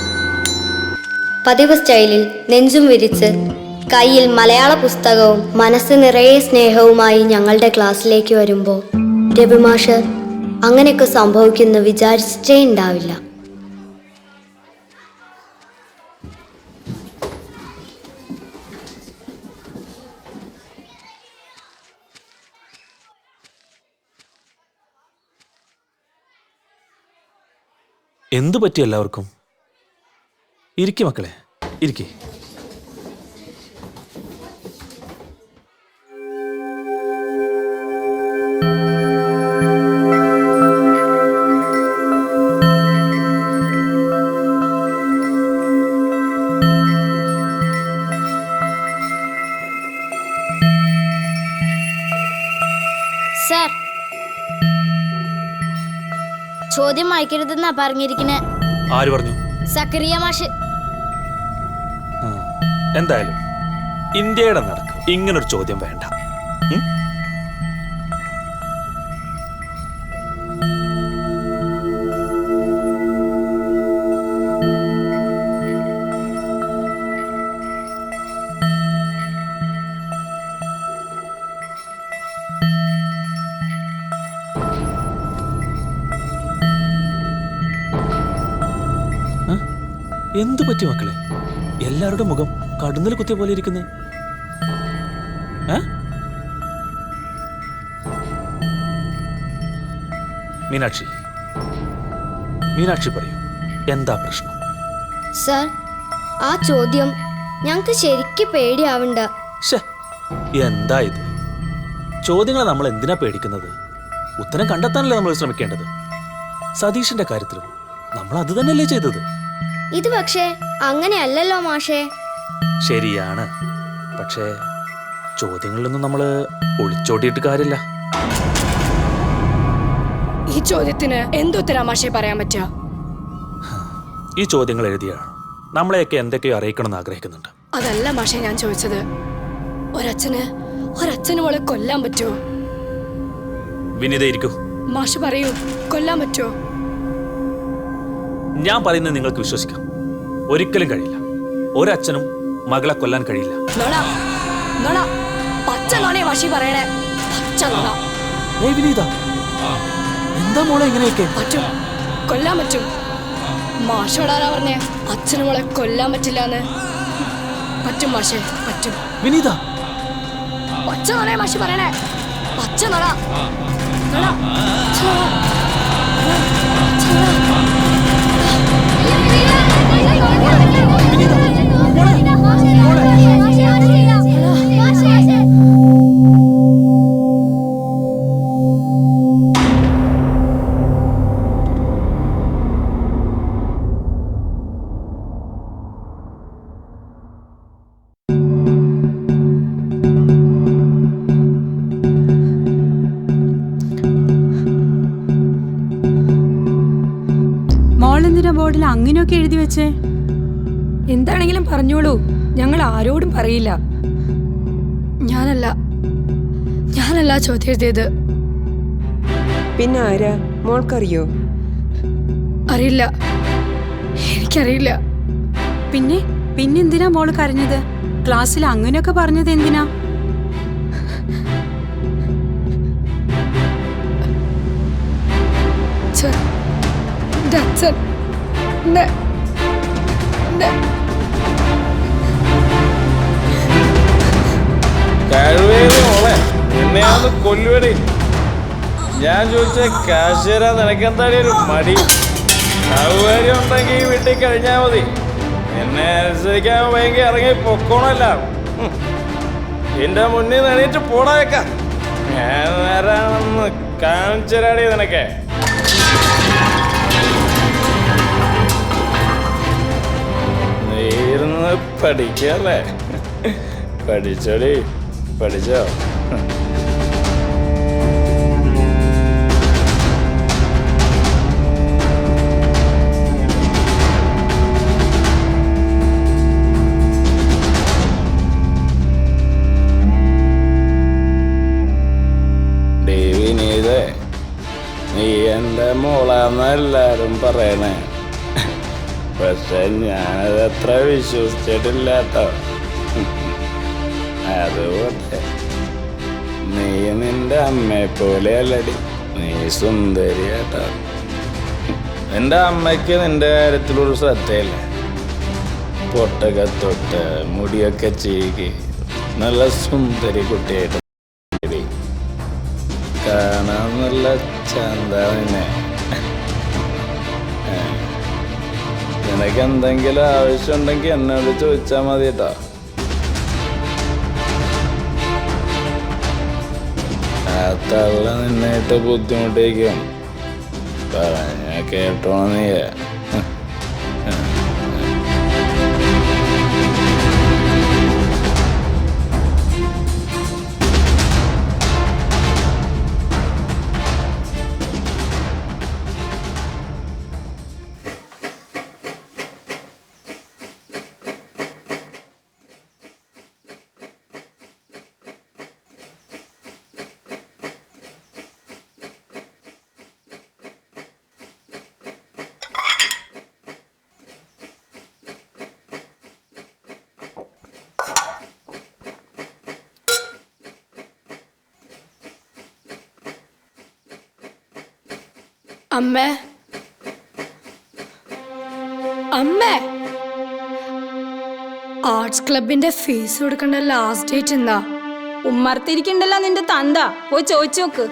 പതിവ് സ്റ്റൈലിൽ നെഞ്ചും വിരിച്ച് കയ്യിൽ മലയാള പുസ്തകവും മനസ്സ് നിറയെ സ്നേഹവുമായി ഞങ്ങളുടെ ക്ലാസ്സിലേക്ക് വരുമ്പോൾ രവിമാഷ് അങ്ങനെയൊക്കെ സംഭവിക്കുമെന്ന് വിചാരിച്ചിട്ടേ ഉണ്ടാവില്ല. എന്തു പറ്റി എല്ലാവർക്കും? ഇരിക്കി മക്കളെ, ഇരിക്കി. സർ, ചോദ്യം വായിക്കരുതെന്നാ പറഞ്ഞിരിക്കണേ. ആര് പറഞ്ഞു? സക്കറിയ മാഷ്. എന്തായാലും ഇന്ത്യയുടെ നടക്ക് ഇങ്ങനൊരു ചോദ്യം വേണ്ട. എന്തു പറ്റി മക്കളെ? എല്ലാവരുടെ മുഖം കടുന്നൽ കുത്തിയ പോലെ ഇരിക്കുന്നേ. മീനാക്ഷി, മീനാക്ഷി പറയൂ, എന്താ പ്രശ്നം? സർ, ആ ചോദ്യം ഞങ്ങൾക്ക് ശരിക്കും പേടിയാവണ്ട. എന്താ ഇത്? ചോദ്യങ്ങളെ നമ്മൾ എന്തിനാ പേടിക്കുന്നത്? ഉത്തരം കണ്ടെത്താനല്ലേ നമ്മൾ ശ്രമിക്കേണ്ടത്. സതീഷിന്റെ കാര്യത്തിലും നമ്മൾ അത് തന്നെയല്ലേ ചെയ്തത്. ഇത് പക്ഷേ അങ്ങനെയല്ലല്ലോ മാഷേ. ശരിയാണ്, പക്ഷേ ചോദ്യങ്ങളിലൊന്നും നമ്മൾ ഒളിച്ചോട്ടിയിട്ട് കാര്യമില്ല. ഈ ചോദ്യത്തിന് എന്തുത്തരാ മാഷേ പറയാൻ പറ്റുക? ഈ ചോദ്യങ്ങൾ എഴുതിയാണ് നമ്മളെയൊക്കെ എന്തൊക്കെയോ അറിയിക്കണമെന്ന് ആഗ്രഹിക്കുന്നുണ്ട്. അതല്ല മാഷേ ഞാൻ ചോദിച്ചത്. ഒരച്ഛന് മോളെ കൊല്ലാൻ പറ്റുമോ? വിനീത ഇരിക്കൂ. മാഷ് പറയൂ, കൊല്ലാൻ പറ്റുമോ? ഞാൻ പറയുന്നത് നിങ്ങൾക്ക് വിശ്വസിക്കാം. ഒരിക്കലും കഴിയില്ല. ഒരച്ഛനും മകളെ കൊല്ലാൻ കഴിയില്ല. പച്ച നോണേ മാഷി പറയണേ. പച്ച നോണ. വിനീത, എന്താ മോളെ ഇങ്ങനെയൊക്കെ? പറ്റും, കൊല്ലാൻ പറ്റും. മാഷോടാരാ പറഞ്ഞേ അച്ഛനും മോളെ കൊല്ലാൻ പറ്റില്ലാന്ന്? പറ്റും മാഷേ, പറ്റും. വിനീത, പച്ച നോണേ മാഷി പറയണേ. പച്ച നോണ. മോളെന്തിനാ ബോർഡിൽ അങ്ങനെയൊക്കെ എഴുതി വെച്ചേ? എന്താണെങ്കിലും പറഞ്ഞോളൂ, ഞങ്ങൾ ആരോടും പറയില്ല. ഞാനല്ല ചോദ്യം എഴുതിയത്. പിന്നെ ആരാ? മോൾക്കറിയോ? അറിയില്ല, എനിക്കറിയില്ല. പിന്നെന്തിനാ മോള് കരഞ്ഞത്? ക്ലാസ്സിൽ അങ്ങനെയൊക്കെ പറഞ്ഞത് എന്തിനാ? കൊല്ലുവടി. ഞാൻ ചോദിച്ച കാശ് നിനക്കെന്താടി ഒരു മടി? സൗകര്യം ഉണ്ടെങ്കിൽ വീട്ടിൽ കഴിഞ്ഞാൽ മതി. എന്നെ അനുസരിക്കാൻ ഭയങ്കര ഇറങ്ങി പൊക്കോണല്ല. എന്റെ മുന്നിൽ എണീറ്റ് പോടാക്കാം. ഞാൻ ആരാണെന്ന് കാണിച്ചരാടി നിനക്ക്. നീ ഇരുന്ന് പഠിക്കല്ലേ? പഠിച്ചോടി, പഠിച്ചോ. നീ എൻ്റെ മോളാന്ന് എല്ലാരും പറയണേ. പക്ഷെ ഞാനതത്ര വിശ്വസിച്ചിട്ടില്ല കേട്ടോ. അതുപോലെ നീ നിന്റെ അമ്മയെ പോലെ അല്ലടി. നീ സുന്ദരി കേട്ടോ. നിന്റെ അമ്മയ്ക്ക് നിന്റെ കാര്യത്തിലൊരു ശ്രദ്ധയില്ല. പൊട്ടൊക്കെ തൊട്ട് മുടിയൊക്കെ ചീകി നല്ല സുന്ദരി കുട്ടിയായിട്ട് കാണാൻ നല്ല ചന്താവിനെ. നിനക്ക് എന്തെങ്കിലും ആവശ്യമുണ്ടെങ്കിൽ എന്നോട് ചോദിച്ചാൽ മതി കേട്ടോ. ആ തള്ള നിന്നായിട്ട് ബുദ്ധിമുട്ടിക്കും. പറഞ്ഞ കേട്ടോണ നീ. അമ്മേ, അമ്മേ, ആർട്സ് ക്ലബിന്റെ ഫീസ് കൊടുക്കേണ്ട ലാസ്റ്റ് ഡേറ്റ് എന്നാ? ഉമ്മർത്തിരിക്കണ്ടല്ലോ നിന്റെ തന്ത, പോയി ചോദിച്ചു നോക്ക്.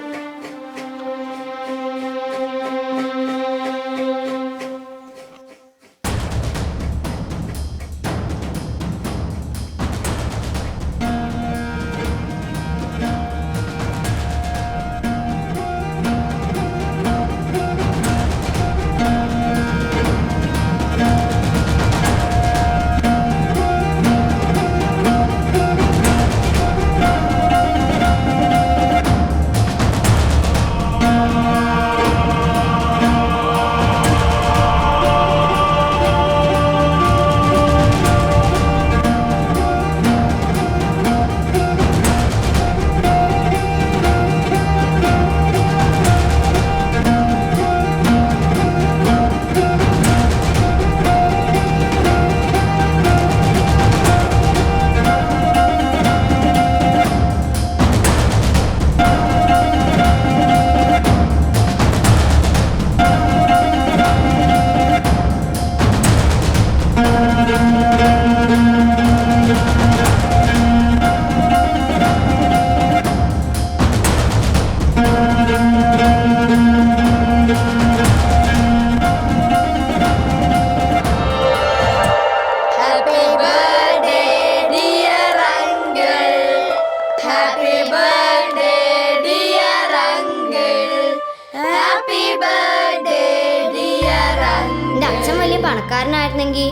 പണക്കാരനായിരുന്നെങ്കിൽ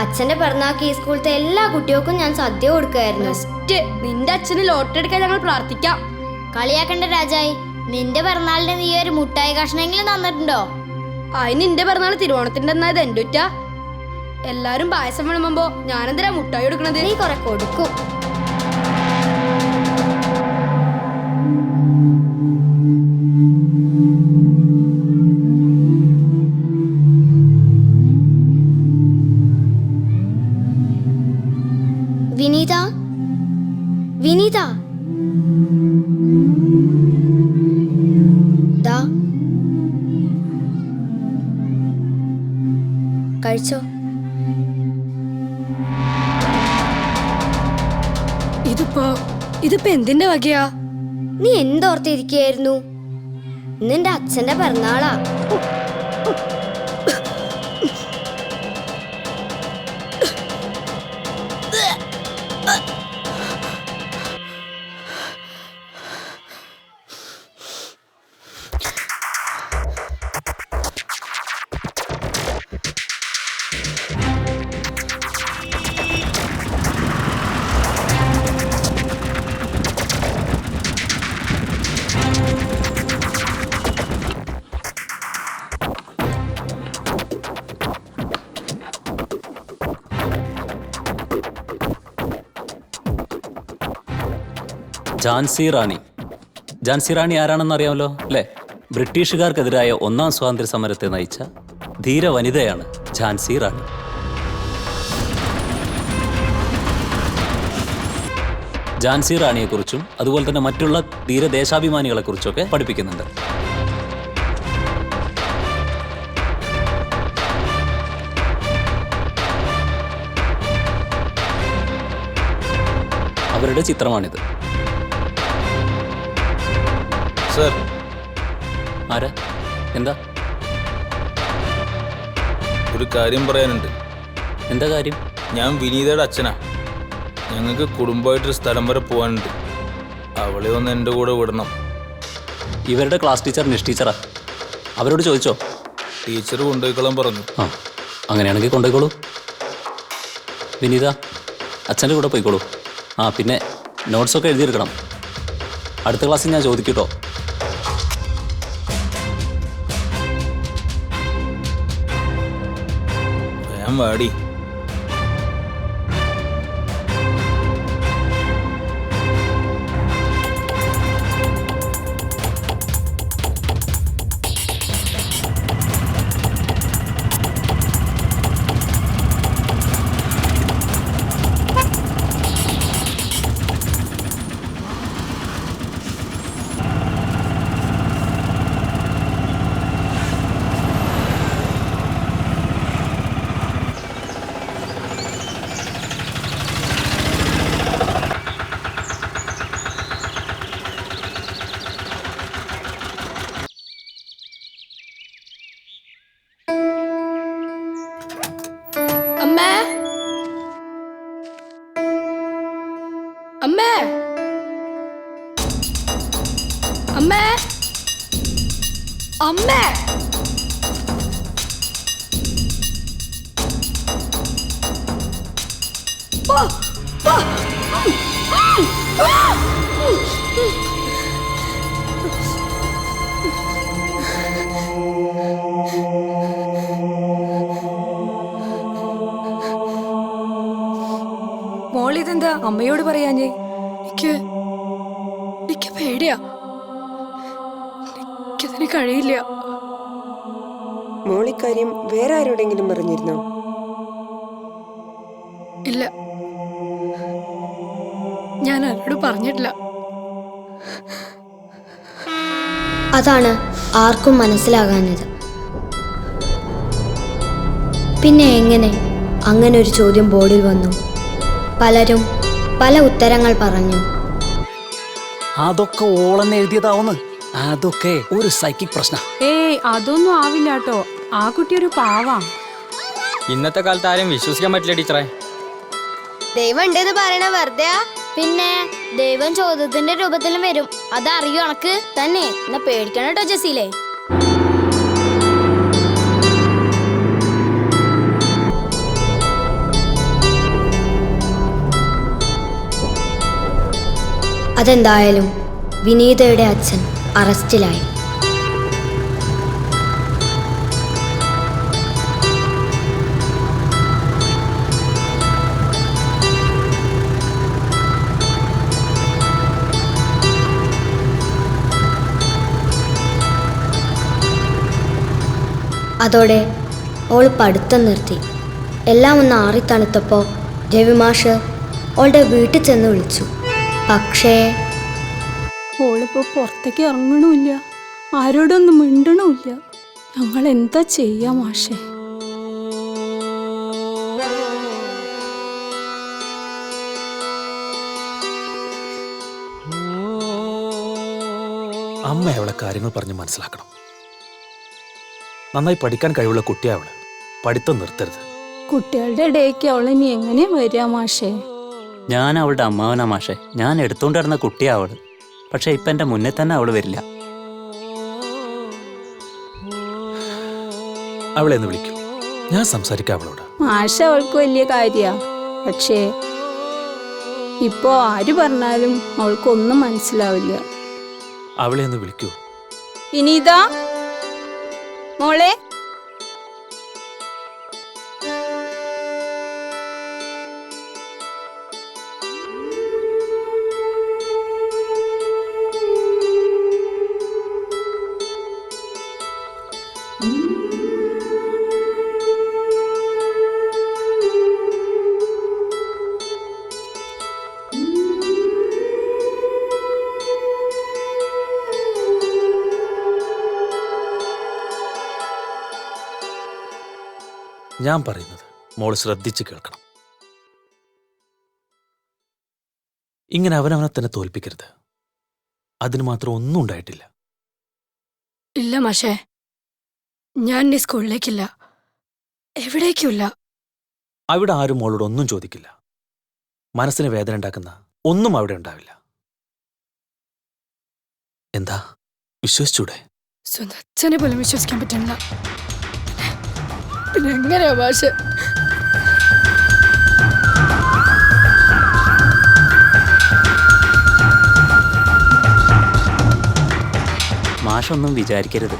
അച്ഛന്റെ പിറന്നാക്ക് ഈ സ്കൂളത്തെ എല്ലാ കുട്ടികൾക്കും ഞാൻ സദ്യ കൊടുക്കുമായിരുന്നു. നിന്റെ അച്ഛന് ലോട്ടറി എടുക്കാൻ ഞങ്ങൾ പ്രാർത്ഥിക്കാം. കളിയാക്കണ്ട രാജായി, നിന്റെ പിറന്നാളിന് നീ ഒരു മുട്ടായി കഷ്ണെങ്കിലും തന്നിട്ടുണ്ടോ? അതിന് നിന്റെ പിറന്നാൾ തിരുവോണത്തിന്റെ എന്നാ ഇത് എൻ്റെ ഒറ്റ. എല്ലാരും പായസം വിളമ്പോ ഞാനെന്തിനാ മുട്ടായി കൊടുക്കണത്? നീ കുറെ കൊടുക്കും. വിനീത, വിനീത, ദാ കഴിച്ചോ. ഇതിപ്പോ എന്തിന്റെ വകയാ? നീ എന്തോർത്തിരിക്കുകയായിരുന്നു? നിന്റെ അച്ഛന്റെ പിറന്നാളാ. ഝാൻസി റാണി. ഝാൻസി റാണി ആരാണെന്ന് അറിയാമല്ലോ അല്ലേ? ബ്രിട്ടീഷുകാർക്കെതിരായ ഒന്നാം സ്വാതന്ത്ര്യ സമരത്തെ നയിച്ച ധീര വനിതയാണ് ഝാൻസി റാണി. ഝാൻസി റാണിയെക്കുറിച്ചും അതുപോലെ തന്നെ മറ്റുള്ള ധീരദേശാഭിമാനികളെക്കുറിച്ചൊക്കെ പഠിപ്പിക്കുന്നുണ്ട്. അവരുടെ ചിത്രമാണിത്. സർ. ആരാ? എന്താ? ഒരു കാര്യം പറയാനുണ്ട്. എന്താ കാര്യം? ഞാൻ വിനീതയുടെ അച്ഛനാ. ഞങ്ങൾക്ക് കുടുംബമായിട്ടൊരു സ്ഥലം വരെ പോകാനുണ്ട്. അവളെ ഒന്ന് എൻ്റെ കൂടെ വിടണം. ഇവരുടെ ക്ലാസ് ടീച്ചർ നിഷ് ടീച്ചറാ. അവരോട് ചോദിച്ചോ? ടീച്ചർ കൊണ്ടുപോയിക്കോളാൻ പറഞ്ഞു. ആ, അങ്ങനെയാണെങ്കിൽ കൊണ്ടുപോയിക്കോളൂ. വിനീത, അച്ഛൻ്റെ കൂടെ പോയിക്കോളൂ. ആ, പിന്നെ നോട്ട്സൊക്കെ എഴുതിയെടുക്കണം. അടുത്ത ക്ലാസ്സിൽ ഞാൻ ചോദിക്കട്ടോ. വേഗം വാടി. അമ്മയോട് പറയാഞ്ഞേ? എനിക്ക് പേടിയാ. എനിക്കതിന് കഴിയില്ല. മോളിക്കാര്യം വേറെ ആരോടെങ്കിലും പറഞ്ഞിരുന്നോ? ഇല്ല, ഞാൻ ആരോട് പറഞ്ഞിട്ടില്ല. അതാണ് ആർക്കും മനസ്സിലാകാഞ്ഞത്. പിന്നെ എങ്ങനെ അങ്ങനെ ഒരു ചോദ്യം ബോർഡിൽ വന്നു? പലരും പല ഉത്തരങ്ങൾ പറഞ്ഞു. അതൊക്കെ ഓളെന്ന് എഴുതിയതാവുന്നു. അതൊക്കെ ഒരു സൈക്കിക് പ്രശ്നം. ഏയ് അതൊന്നും ആവില്ല കേട്ടോ. ആ കുട്ടി ഒരു പാവാ. ഇന്നത്തെ കാലത്ത് ആരും വിശ്വസിക്കാൻ പറ്റില്ല ടീച്ചറെ. ദൈവം ഉണ്ടെന്ന് പറയണ വെറുതെ. പിന്നെ ദൈവം ചോദ്യത്തിന്റെ രൂപത്തിലും വരും. അതറിയോ അണക്ക് തന്നെ. എന്നാ പേടിക്കണം കേട്ടോ ജസീലേ. അതെന്തായാലും വിനീതയുടെ അച്ഛൻ അറസ്റ്റിലായി. അതോടെ ഓൾ പഠിത്തം നിർത്തി. എല്ലാം ഒന്ന് ആറിത്തണുത്തപ്പോൾ രവിമാഷ് ഓളുടെ വീട്ടിൽ ചെന്ന് വിളിച്ചു. പക്ഷേ ഓളിപ്പോ പുറത്തേക്ക് ഇറങ്ങണമില്ല, ആരോടൊന്നും മിണ്ടണമില്ല. ഞങ്ങൾ എന്താ ചെയ്യാ മാഷേ? അമ്മ അവളെ കാര്യങ്ങൾ പറഞ്ഞ് മനസ്സിലാക്കണം. നന്നായി പഠിക്കാൻ കഴിവുള്ള കുട്ടിയാ അവള്. പഠിത്തം നിർത്തരുത്. കുട്ടികളുടെ ഇടയ്ക്ക് അവളിനി എങ്ങനെ വരിക മാഷേ? ഞാൻ അവളുടെ അമ്മാവനാ മാഷേ. ഞാൻ എടുത്തോണ്ടിരുന്ന കുട്ടിയാ അവള്. പക്ഷെ ഇപ്പൊ എന്റെ മുന്നേ തന്നെ അവള് വരില്ല. അവളെ ഒന്ന് വിളിക്കൂ, ഞാൻ സംസാരിക്കാം അവളോട്. മാഷ അവൾക്ക് വലിയ കാര്യാ. പക്ഷേ ഇപ്പോ ആര് പറഞ്ഞാലും അവൾക്കൊന്നും മനസ്സിലാവില്ല. അവളെ ഒന്ന് വിളിക്കൂ. വിനീത മോളെ. ഞാൻ പറയുന്നത് മോള് ശ്രദ്ധിച്ച് കേൾക്കണം. ഇങ്ങനെ അവനവനെ തന്നെ തോൽപ്പിക്കരുത്. അതിന് മാത്രം ഒന്നും ഉണ്ടായിട്ടില്ല. ഇല്ല മാഷേ, ഞാൻ ഇനി സ്കൂളിലേക്കില്ല, എവിടേക്കുമില്ല. അവിടെ ആരും മോളോട് ഒന്നും ചോദിക്കില്ല. മനസ്സിന് വേദന ഉണ്ടാക്കുന്ന ഒന്നും അവിടെ ഉണ്ടാവില്ല. എന്താ, വിശ്വസിച്ചൂടെ? സ്വന്തം അച്ഛനെ പോലും വിശ്വസിക്കാൻ പറ്റില്ല. പിന്നെ എങ്ങനെയാ മാഷേ? മാഷൊന്നും വിചാരിക്കരുത്.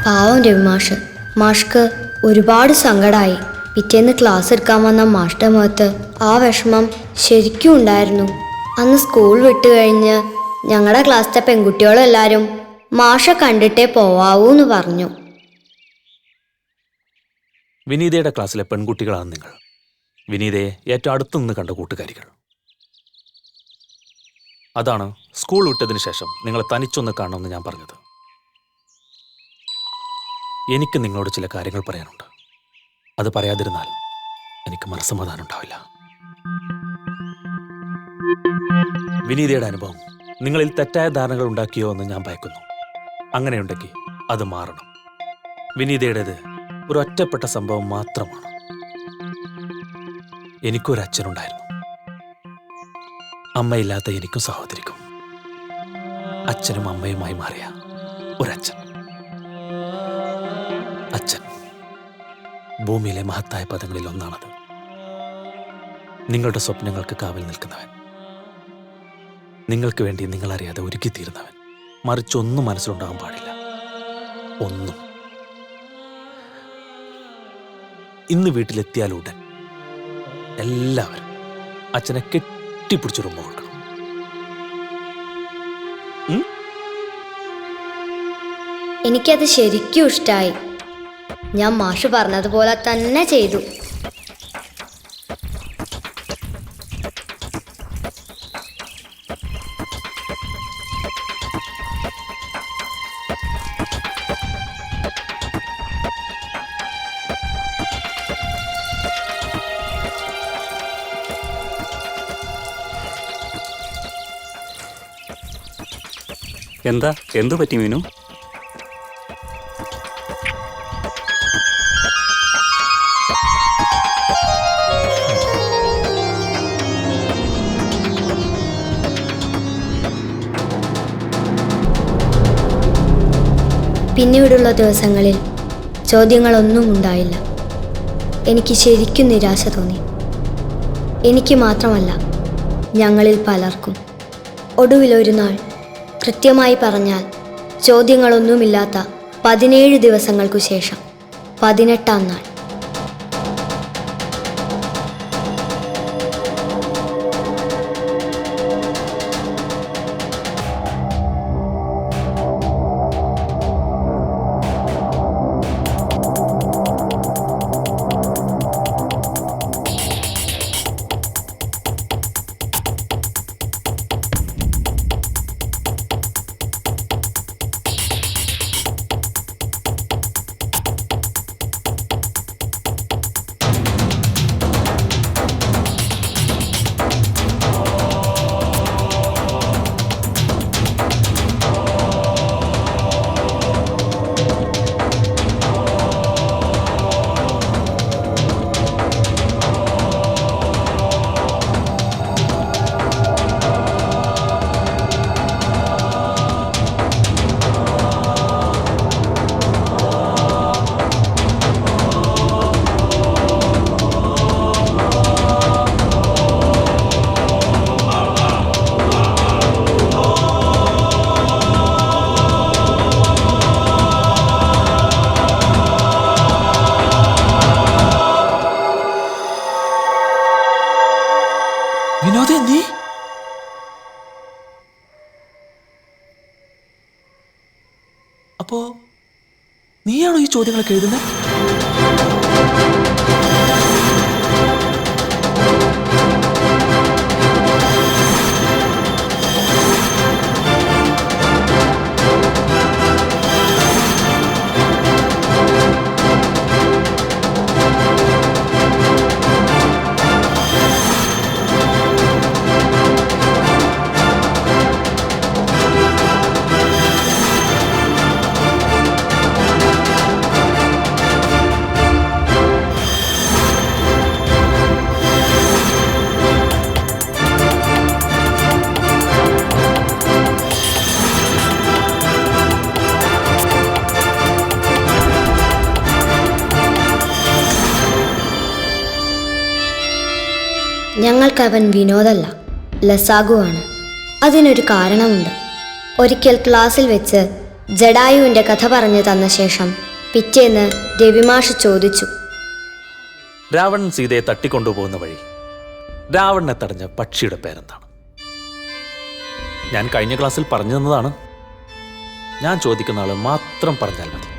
പാവം രവിമാഷ്. മാഷ്ക്ക് ഒരുപാട് സങ്കടമായി. പിറ്റേന്ന് ക്ലാസ് എടുക്കാൻ വന്ന മാഷ്ടെ മുഖത്ത് ആ വിഷമം ശരിക്കും ഉണ്ടായിരുന്നു. അന്ന് സ്കൂൾ വിട്ട് കഴിഞ്ഞ് ഞങ്ങളുടെ ക്ലാസ്സിലെ പെൺകുട്ടികളെല്ലാവരും മാഷെ കണ്ടിട്ടേ പോവാവൂന്ന് പറഞ്ഞു. വിനീതയുടെ ക്ലാസ്സിലെ പെൺകുട്ടികളാണ് നിങ്ങൾ. വിനീതയെ ഏറ്റവും അടുത്തുനിന്ന് കണ്ട കൂട്ടുകാരികൾ. അതാണ് സ്കൂൾ വിട്ടതിന് ശേഷം നിങ്ങളെ തനിച്ചൊന്ന് കാണണമെന്ന് ഞാൻ പറഞ്ഞത്. എനിക്ക് നിങ്ങളോട് ചില കാര്യങ്ങൾ പറയാനുണ്ട്. അത് പറയാതിരുന്നാൽ എനിക്ക് മനസ്സമാധാനം ഉണ്ടാവില്ല. വിനീതയുടെ അനുഭവം നിങ്ങളിൽ തെറ്റായ ധാരണകൾ ഉണ്ടാക്കിയോ എന്ന് ഞാൻ ഭയക്കുന്നു. അങ്ങനെയുണ്ടെങ്കിൽ അത് മാറണം. വിനീതയുടേത് ഒരു ഒറ്റപ്പെട്ട സംഭവം മാത്രമാണ്. എനിക്കൊരച്ഛനുണ്ടായിരുന്നു. അമ്മയില്ലാത്ത എനിക്കും സഹോദരിക്കും അച്ഛനും അമ്മയുമായി മാറിയ ഒരച്ഛൻ. അച്ഛൻ ഭൂമിയിലെ മഹത്തായ പദങ്ങളിൽ ഒന്നാണത്. നിങ്ങളുടെ സ്വപ്നങ്ങൾക്ക് കാവൽ നിൽക്കുന്നവൻ, നിങ്ങൾക്ക് വേണ്ടി നിങ്ങളറിയാതെ ഒരുക്കിത്തീരുന്നവൻ. മറിച്ചൊന്നും മനസ്സിലുണ്ടാകാൻ പാടില്ല. ഒന്നും. ഇന്ന് വീട്ടിലെത്തിയാലുടൻ എല്ലാവരും അച്ഛനെ കെട്ടിപ്പിടിച്ചൊരുമ്മ കൊടുക്കണം. എനിക്കത് ശരിക്കും ഇഷ്ടായി. ഞാൻ മാഷ് പറഞ്ഞതുപോലെ തന്നെ ചെയ്തു. എന്തു പറ്റി മീനു? പിന്നീടുള്ള ദിവസങ്ങളിൽ ചോദ്യങ്ങളൊന്നും ഉണ്ടായില്ല. എനിക്ക് ശരിക്കും നിരാശ തോന്നി. എനിക്ക് മാത്രമല്ല, ഞങ്ങളിൽ പലർക്കും. ഒടുവിലൊരു നാൾ, കൃത്യമായി പറഞ്ഞാൽ ചോദ്യങ്ങളൊന്നുമില്ലാത്ത 17 ദിവസങ്ങൾക്കു ശേഷം 18ാം നാൾ, വിനോദ നീ അപ്പോ നീയാണോ ഈ ചോദ്യങ്ങളൊക്കെ എഴുതുന്നത്? ഞങ്ങൾക്കവൻ വിനോദല്ല, ലസാഗുവാണ്. അതിനൊരു കാരണമുണ്ട്. ഒരിക്കൽ ക്ലാസ്സിൽ വെച്ച് ജഡായുവിൻ്റെ കഥ പറഞ്ഞു തന്ന ശേഷം പിറ്റേന്ന് രവിമാഷ് ചോദിച്ചു, രാവണൻ സീതയെ തട്ടിക്കൊണ്ടുപോകുന്ന വഴി രാവണനെ തടഞ്ഞ പക്ഷിയുടെ പേരെന്താണ്? ഞാൻ കഴിഞ്ഞ ക്ലാസ്സിൽ പറഞ്ഞു തന്നതാണ്. ഞാൻ ചോദിക്കുന്ന ആള് മാത്രം പറഞ്ഞാൽ മതി.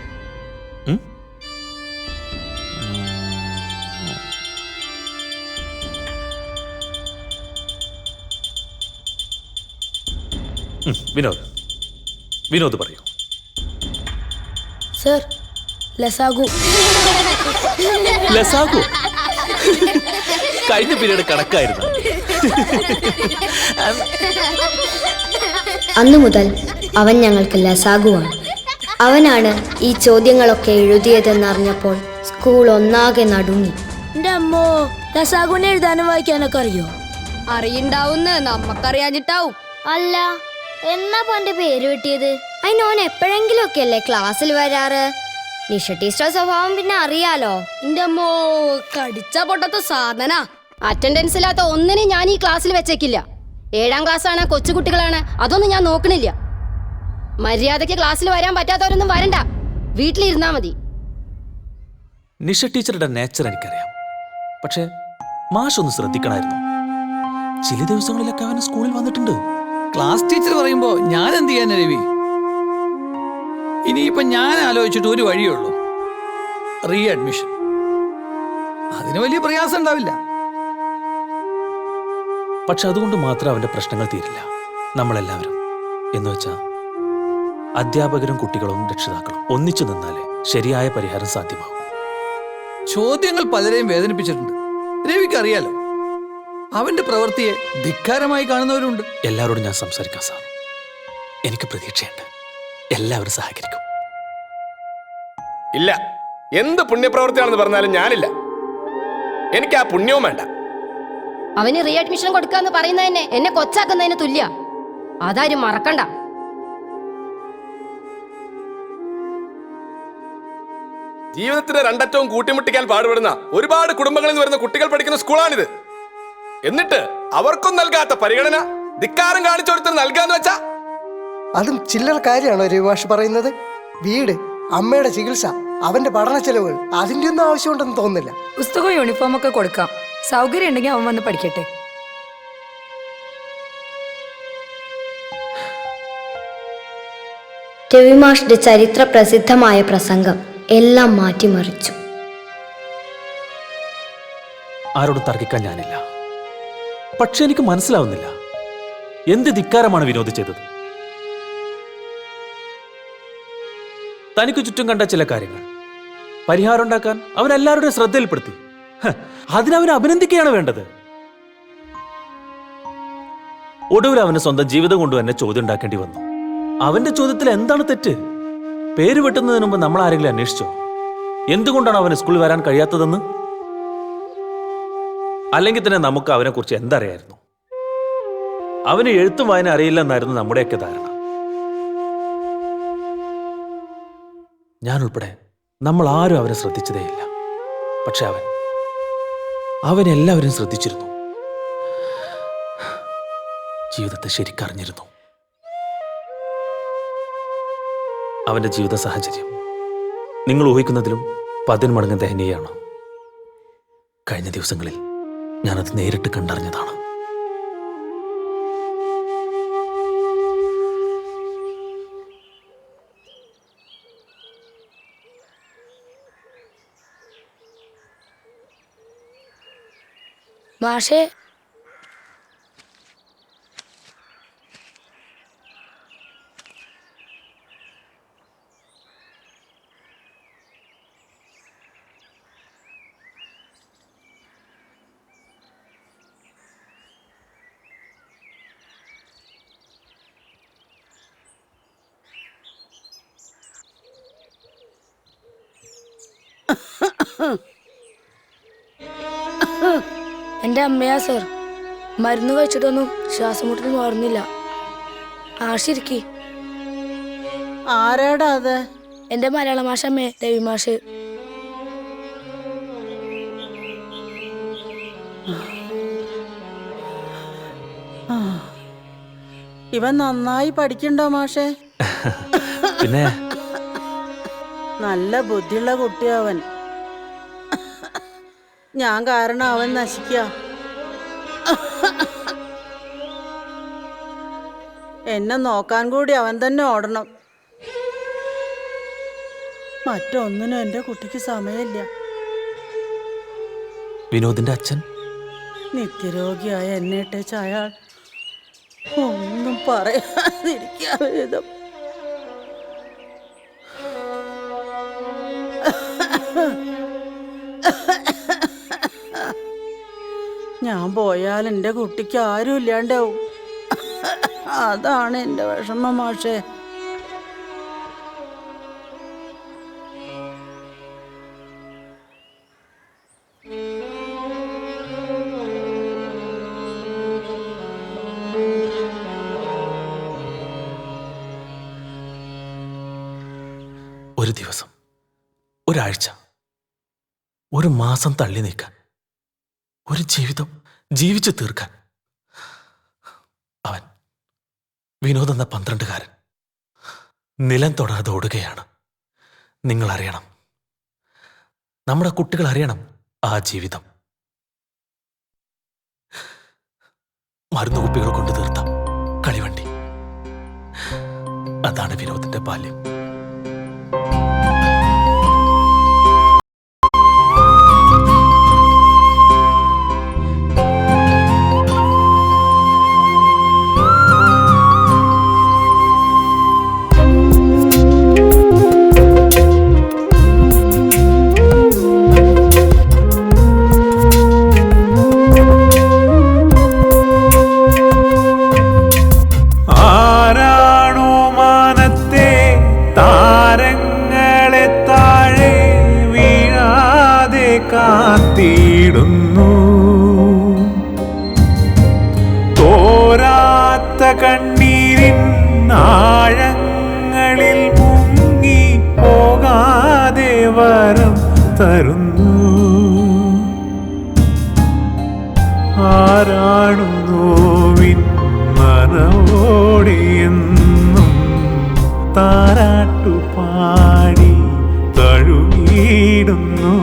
വിനോദ് പറയൂ. സർ, ലസാഗു. ലസാഗു? കഴിഞ്ഞ പീരീഡ് കണക്കായിരുന്നു. അന്നു മുതൽ അവൻ ഞങ്ങൾക്ക് ലസാഗുവാണ്. അവനാണ് ഈ ചോദ്യങ്ങളൊക്കെ എഴുതിയതെന്നറിഞ്ഞപ്പോൾ സ്കൂൾ ഒന്നാകെ നടുങ്ങി. എന്റെ അമ്മോ, ലസാഗുവിനെ എഴുതാനും വായിക്കാനൊക്കെ അറിയോ? അറിയണ്ടാവുന്ന നമ്മക്കറിയാഞ്ഞിട്ടാവും. അല്ല, എന്നാ പോന്റെ പേര് കിട്ടിയത്? അതിനോൻ എപ്പോഴെങ്കിലും ഒക്കെ അല്ലേ ക്ലാസ്സിൽ വരാറ്. നിഷ ടീച്ചർ സ്വഭാവം പിന്നെ അറിയാലോ. എന്റെ അമ്മോ, കടിച്ച പൊട്ടത്ത സാധന. അറ്റൻഡൻസ് ഇല്ലാത്ത ഒന്നിനും ഞാൻ ഈ ക്ലാസ്സിൽ വെച്ചേക്കില്ല. 7ാം ക്ലാസ് ആണ്, കൊച്ചുകുട്ടികളാണ്, അതൊന്നും ഞാൻ നോക്കണില്ല. മര്യാദയ്ക്ക് ക്ലാസ്സിൽ വരാൻ പറ്റാത്തവരൊന്നും വരണ്ട, വീട്ടിലിരുന്നാ മതി. നിഷ ടീച്ചറുടെ നേച്ചർ എനിക്കറിയാം. പക്ഷേ മാഷ് ഒന്ന് ശ്രദ്ധിക്കണമായിരുന്നു. ചില ദിവസങ്ങളിലൊക്കെ അവൻ സ്കൂളിൽ വന്നിട്ടുണ്ട്. ക്ലാസ് ടീച്ചർ പറയുമ്പോ ഞാൻ എന്ത് ചെയ്യാൻ രവി? ഇനിയിപ്പൊ ഞാൻ ആലോചിച്ചിട്ട് ഒരു വഴിയേ ഉള്ളൂ, റീ അഡ്മിഷൻ. അതിന് വലിയ പ്രയാസം ഉണ്ടാവില്ല. പക്ഷെ അതുകൊണ്ട് മാത്രം അവന്റെ പ്രശ്നങ്ങൾ തീരില്ല. നമ്മളെല്ലാവരും എന്ന് വെച്ചാൽ അധ്യാപകരും കുട്ടികളും രക്ഷിതാക്കളും ഒന്നിച്ചു നിന്നാലേ ശരിയായ പരിഹാരം സാധ്യമാവും. ചോദ്യങ്ങൾ പലരെയും വേദനിപ്പിച്ചിട്ടുണ്ട്. രവിക്ക് അറിയാലോ, അവന്റെ പ്രവൃത്തിയെ ധിക്കാരമായി കാണുന്നവരുണ്ട്. എല്ലാവരോടും ഞാൻ സംസാരിക്കാം സാർ. എനിക്ക് പ്രതീക്ഷയുണ്ട്, എല്ലാവരും സഹകരിക്കും. ഇല്ല, എന്ത് പുണ്യപ്രവൃത്തിയാണെന്ന് പറഞ്ഞാലും ഞാനില്ല. എനിക്ക് ആ പുണ്യവും വേണ്ട. അവന് റീ അഡ്മിഷൻ കൊടുക്കാന്ന് പറയുന്നതന്നെ എന്നെ കൊച്ചാക്കുന്നതിന് തുല്യ. അതാരും മറക്കണ്ട. ജീവിതത്തിന്റെ രണ്ടറ്റവും കൂട്ടിമുട്ടിക്കാൻ പാടുപെടുന്ന ഒരുപാട് കുടുംബങ്ങളിൽ നിന്ന് വരുന്ന കുട്ടികൾ പഠിക്കുന്ന സ്കൂളാണിത്. എന്നിട്ട് അവർക്കും നൽകാത്ത പരിഗണന ധിക്കാരം കാണിച്ചോടുത്ത് നൽകാന്ന് വെച്ചാ അതും ചില്ലറ കാര്യമാണോ രവിമാഷ് പറയുന്നത്? വീട്, അമ്മയുടെ ചികിത്സ, അവന്റെ പഠന ചെലവുകൾ, അതിന്റെ ഒന്നും ആവശ്യമുണ്ടെന്ന് തോന്നുന്നില്ല. പുസ്തകവും യൂണിഫോം ഒക്കെ കൊടുക്കാം. സൗകര്യം ഉണ്ടെങ്കിൽ അവൻ വന്ന് പഠിക്കട്ടെ. രവിമാഷിന്റെ ചരിത്ര പ്രസിദ്ധമായ പ്രസംഗം എല്ലാം മാറ്റിമറിച്ചു. ആരോടും തർക്കിക്കാൻ ഞാനില്ല. പക്ഷെ എനിക്ക് മനസ്സിലാവുന്നില്ല, എന്ത് ധിക്കാരമാണ് വിനോദ് ചെയ്തത്? തനിക്ക് ചുറ്റും കണ്ട ചില കാര്യങ്ങൾ പരിഹാരം ഉണ്ടാക്കാൻ അവൻ എല്ലാവരുടെയും ശ്രദ്ധയിൽപ്പെടുത്തി. അതിനവനെ അഭിനന്ദിക്കുകയാണ് വേണ്ടത്. ഒടുവിൽ അവന് സ്വന്തം ജീവിതം കൊണ്ട് തന്നെ ചോദ്യം ഉണ്ടാക്കേണ്ടി വന്നു. അവന്റെ ചോദ്യത്തിൽ എന്താണ് തെറ്റ്? പേര് വെട്ടുന്നതിന് മുമ്പ് നമ്മൾ ആരെങ്കിലും അന്വേഷിച്ചോ എന്തുകൊണ്ടാണ് അവന് സ്കൂളിൽ വരാൻ കഴിയാത്തതെന്ന്? അല്ലെങ്കിൽ തന്നെ നമുക്ക് അവനെ കുറിച്ച് എന്തറിയായിരുന്നു? അവന് എഴുത്തും വായന അറിയില്ലെന്നായിരുന്നു നമ്മുടെയൊക്കെ ധാരണ. ഞാൻ ഉൾപ്പെടെ നമ്മൾ ആരും അവനെ ശ്രദ്ധിച്ചതേയില്ല. പക്ഷെ അവൻ എല്ലാവരും ശ്രദ്ധിച്ചിരുന്നു. ജീവിതത്തെ ശരിക്കറിഞ്ഞിരുന്നു. അവന്റെ ജീവിത സാഹചര്യം നിങ്ങൾ ഊഹിക്കുന്നതിലും 10 മടങ്ങ് ദയനീയമാണ്. കഴിഞ്ഞ ദിവസങ്ങളിൽ ഞാനത് നേരിട്ട് കണ്ടറിഞ്ഞതാണ്. മാഷേ, എൻ്റെ അമ്മയാ സർ. മരുന്ന് കഴിച്ചിട്ടൊന്നും ശ്വാസം മുട്ടൽ മാറുന്നില്ല. ആഷിരിക്കി. ആരാടാ അത്? എൻ്റെ മലയാള മാഷമ്മേ, രവി മാഷ്. ഇവൻ നന്നായി പഠിക്കണ്ടോ മാഷേ? പിന്നെ നല്ല ബുദ്ധിയുള്ള കുട്ടിയവൻ. ഞാൻ കാരണം അവൻ നശിക്കുക. എന്നെ നോക്കാൻ കൂടി അവൻ തന്നെ ഓടണം. മറ്റൊന്നിനും എന്റെ കുട്ടിക്ക് സമയമില്ല. വിനോദിന്റെ അച്ഛൻ നിത്യരോഗിയായ എന്നെ ഇട്ടേച്ച് അയാൾ ഒന്നും പറയാതിരിക്കാൻ വിധം. ഞാൻ പോയാൽ എൻ്റെ കുട്ടിക്ക് ആരും ഇല്ലാണ്ടാവും. അതാണ് എൻ്റെ വിഷമം മാഷേ. ഒരു ദിവസം, ഒരാഴ്ച, ഒരു മാസം തള്ളി നീക്കാൻ, ഒരു ജീവിതം ജീവിച്ചു തീർക്കാൻ അവൻ, വിനോദ് എന്ന 12കാരൻ, നിലം തൊടാതെ ഓടുകയാണ്. നിങ്ങൾ അറിയണം, നമ്മുടെ കുട്ടികൾ അറിയണം ആ ജീവിതം. മരുന്നുകുപ്പികൾ കൊണ്ട് തീർത്ത കളിവണ്ടി, അതാണ് വിനോദിന്റെ ബാല്യം. കാത്തിടുന്നു തോരാത്ത കണ്ണീരിൻ ആഴങ്ങളിൽ മുങ്ങി പോകാതെ വരം തരുന്നു. ആരാണു നോവിൻ മനോടെയെന്നും താരാട്ടുപാടി തഴുകിയിടുന്നു.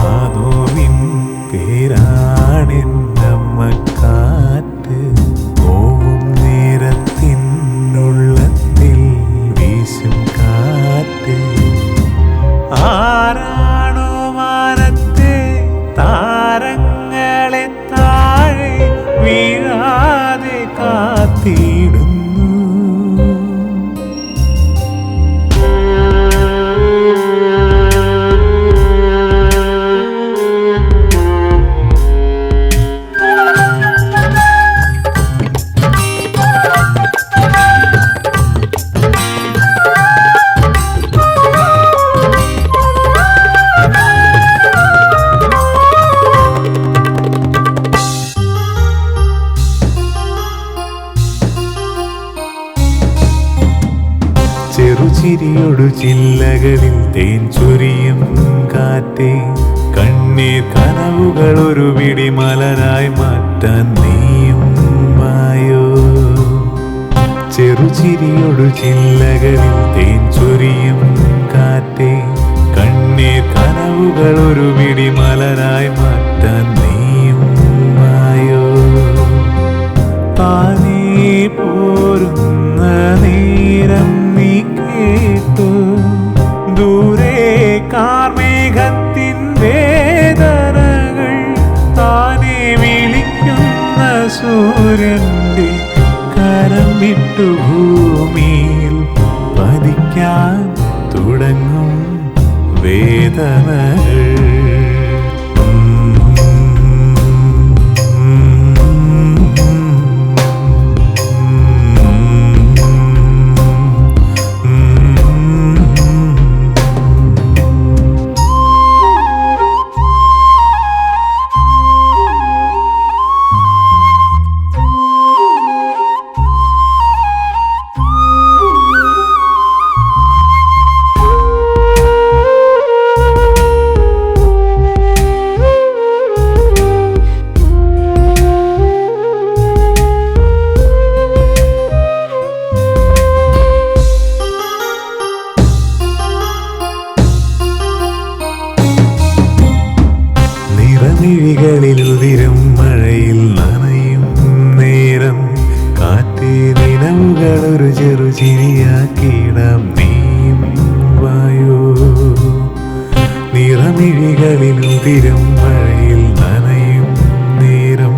ആദോവിൻ പേരാണെന്നമ്മക്കാറ്റ് നോവും നേരത്തിനുള്ളത്തിൽ വീശും കാറ്റ്. ആരാണോ മാനത്തെ താരങ്ങളെ താഴെ വീഴാതെ കാത്തിടുന്നു. ചെറുചിരിയൊടു ചില്ലകളിൽ തേൻ ചൊരിയും കാറ്റേ, കണ്ണീർ കനവുകൾ ഒരു പിടി മലരായി മാറ്റാൻ നീയും വായോ. ചെറുചിരിയൊടു ചില്ലകളിൽ തേൻ ചൊരിയും കാറ്റേ, കണ്ണീർ കനവുകൾ ഒരു പിടി മലരായി മാറ്റാൻ നീയും വായോ. താനേ പോരുന്ന നേരം നീ കേട്ടു ദൂരെ കാർമേഘത്തിൻ വേദനകൾ, താനേ വിളിക്കുന്ന സൂര്യന്റെ കരം വിട്ടു ഭൂമിയിൽ പതിക്കാൻ തുടങ്ങും വേദനകൾ. നിറമിഴികളിലുതിരും മഴയിൽ നനയും നേരം കാറ്റേ നിലവുകൾ ഒരു ചെറു ചിരിയാക്കിയിടാം നീയും വായോ. നിറമിഴികളിലുതിരും മഴയിൽ നനയും നേരം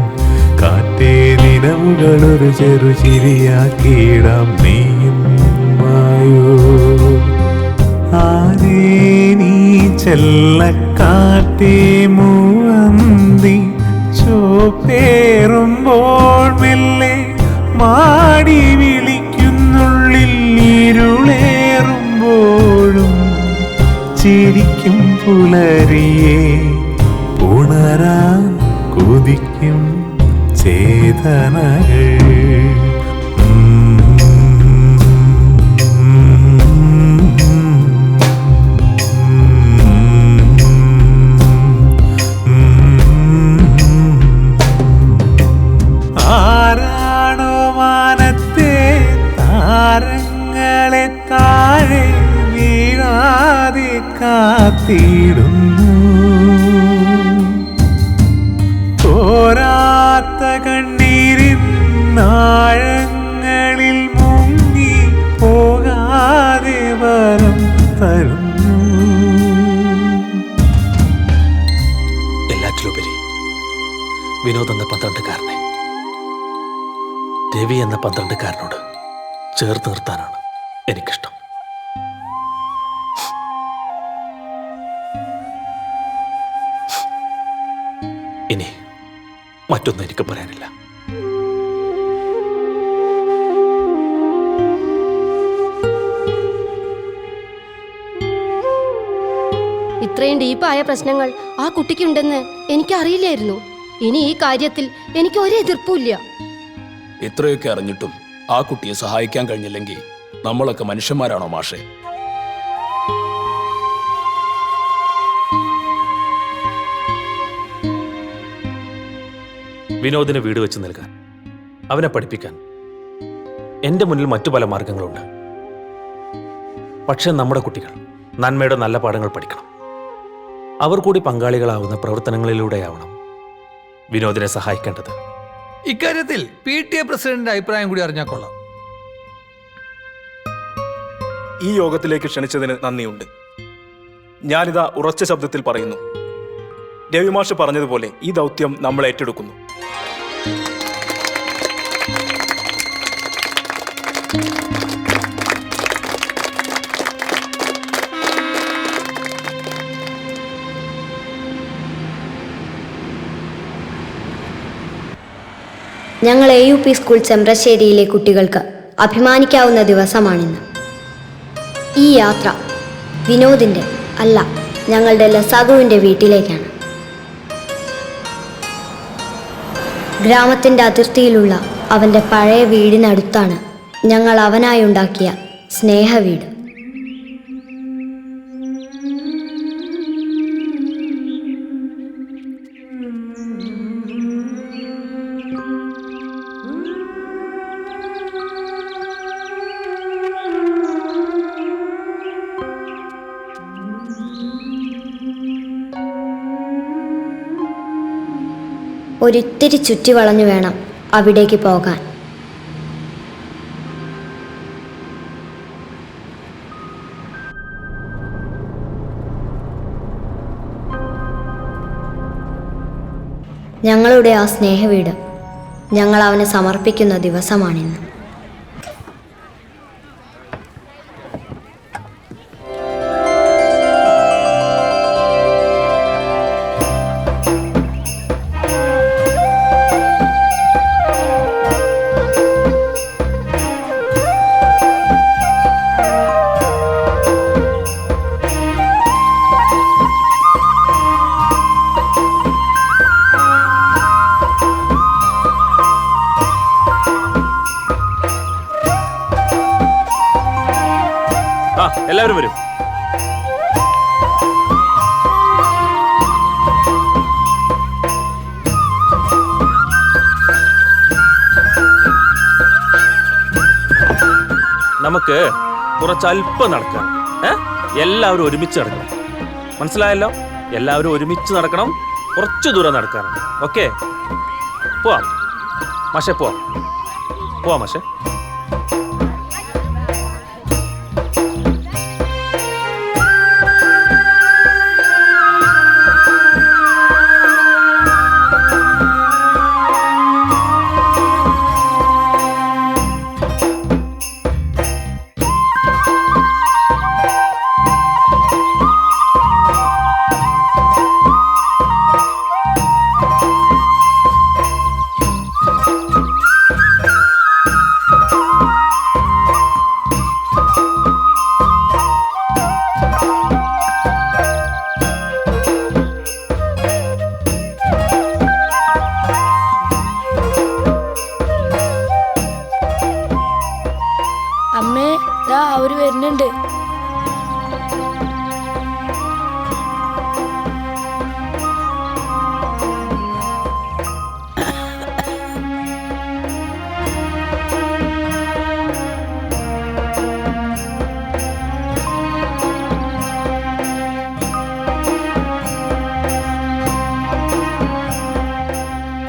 കാറ്റേ നിലവുകൾ ഒരു ചെറു ചിരിയാക്കിയിടാം നീയും വായോ. ആരേ നീ ചെല്ലക്കാറ്റേ മൂവന്തി ചോപ്പേറുമ്പോൾ മെല്ലെ മാടി വിളിക്കുന്നുള്ളിൽ ഇരുളേറുമ്പോഴും ചിരിക്കും പുലരിയെ ഉണരാൻ കൊതിക്കും ചേതനകൾ. ആരാണോ മാനത്തെ താരങ്ങളെ തീടുന്നു. തോരാത്ത കണ്ണീരിൻ ആഴങ്ങളിൽ മുങ്ങി പോകാതെ വരം തരുന്നു. എല്ലാറ്റിലുപരി വിനോദ് എന്ന 12കാരനെ രവി എന്ന 12കാരനോട് ചേർത്ത് നിർത്താനാണ് എനിക്കിഷ്ടം. ഇനി മറ്റൊന്നും എനിക്ക് പറയാനില്ല. ഇത്രയും ഡീപ്പായ പ്രശ്നങ്ങൾ ആ കുട്ടിക്കുണ്ടെന്ന് എനിക്കറിയില്ലായിരുന്നു. ഇനി ഈ കാര്യത്തിൽ എനിക്ക് ഒരു എതിർപ്പുമില്ല. ഇത്രയൊക്കെ അറിഞ്ഞിട്ടും ആ കുട്ടിയെ സഹായിക്കാൻ കഴിഞ്ഞില്ലെങ്കിൽ നമ്മളൊക്കെ മനുഷ്യന്മാരാണോ മാഷേ? വിനോദിന് വീട് വെച്ച് നൽകാൻ, അവനെ പഠിപ്പിക്കാൻ എൻ്റെ മുന്നിൽ മറ്റു പല മാർഗങ്ങളുണ്ട്. പക്ഷെ നമ്മുടെ കുട്ടികൾ നന്മയുടെ നല്ല പാഠങ്ങൾ പഠിക്കണം. അവർ കൂടി പങ്കാളികളാവുന്ന പ്രവർത്തനങ്ങളിലൂടെയാവണം വിനോദിനെ സഹായിക്കേണ്ടത്. ഇക്കാര്യത്തിൽ PTA പ്രസിഡന്റിന്റെ അഭിപ്രായം കൂടി അറിഞ്ഞാൽ കൊള്ളാം. ഈ യോഗത്തിലേക്ക് ക്ഷണിച്ചതിന് നന്ദിയുണ്ട്. ഞാനിതാ ഉറച്ച ശബ്ദത്തിൽ പറയുന്നു, രവിമാഷ് പറഞ്ഞതുപോലെ ഈ ദൗത്യം നമ്മൾ ഏറ്റെടുക്കുന്നു. ഞങ്ങൾ AUP സ്കൂൾ ചെമ്പ്രശ്ശേരിയിലെ കുട്ടികൾക്ക് അഭിമാനിക്കാവുന്ന ദിവസമാണിന്ന്. ഈ യാത്ര വിനോദിൻ്റെ അല്ല, ഞങ്ങളുടെ ലസാഗുവിൻ്റെ വീട്ടിലേക്കാണ്. ഗ്രാമത്തിൻ്റെ അതിർത്തിയിലുള്ള അവൻ്റെ പഴയ വീടിനടുത്താണ് ഞങ്ങൾ അവനായി ഉണ്ടാക്കിയ സ്നേഹവീട്. ഒരിത്തിരി ചുറ്റി വളഞ്ഞു വേണം അവിടേക്ക് പോകാൻ. ഞങ്ങളുടെ ആ സ്നേഹവീട് ഞങ്ങൾ അവന് സമർപ്പിക്കുന്ന ദിവസമാണിന്ന്. എല്ലാവരും വരും. നമുക്ക് കുറച്ചല്പം നടക്കണം. എല്ലാവരും ഒരുമിച്ച് നടക്കണം. മനസ്സിലായല്ലോ? എല്ലാവരും ഒരുമിച്ച് നടക്കണം. കുറച്ചു ദൂരം നടക്കാനാണ്. ഓക്കെ, പോവാം മാഷെ, പോവാം മാഷെ.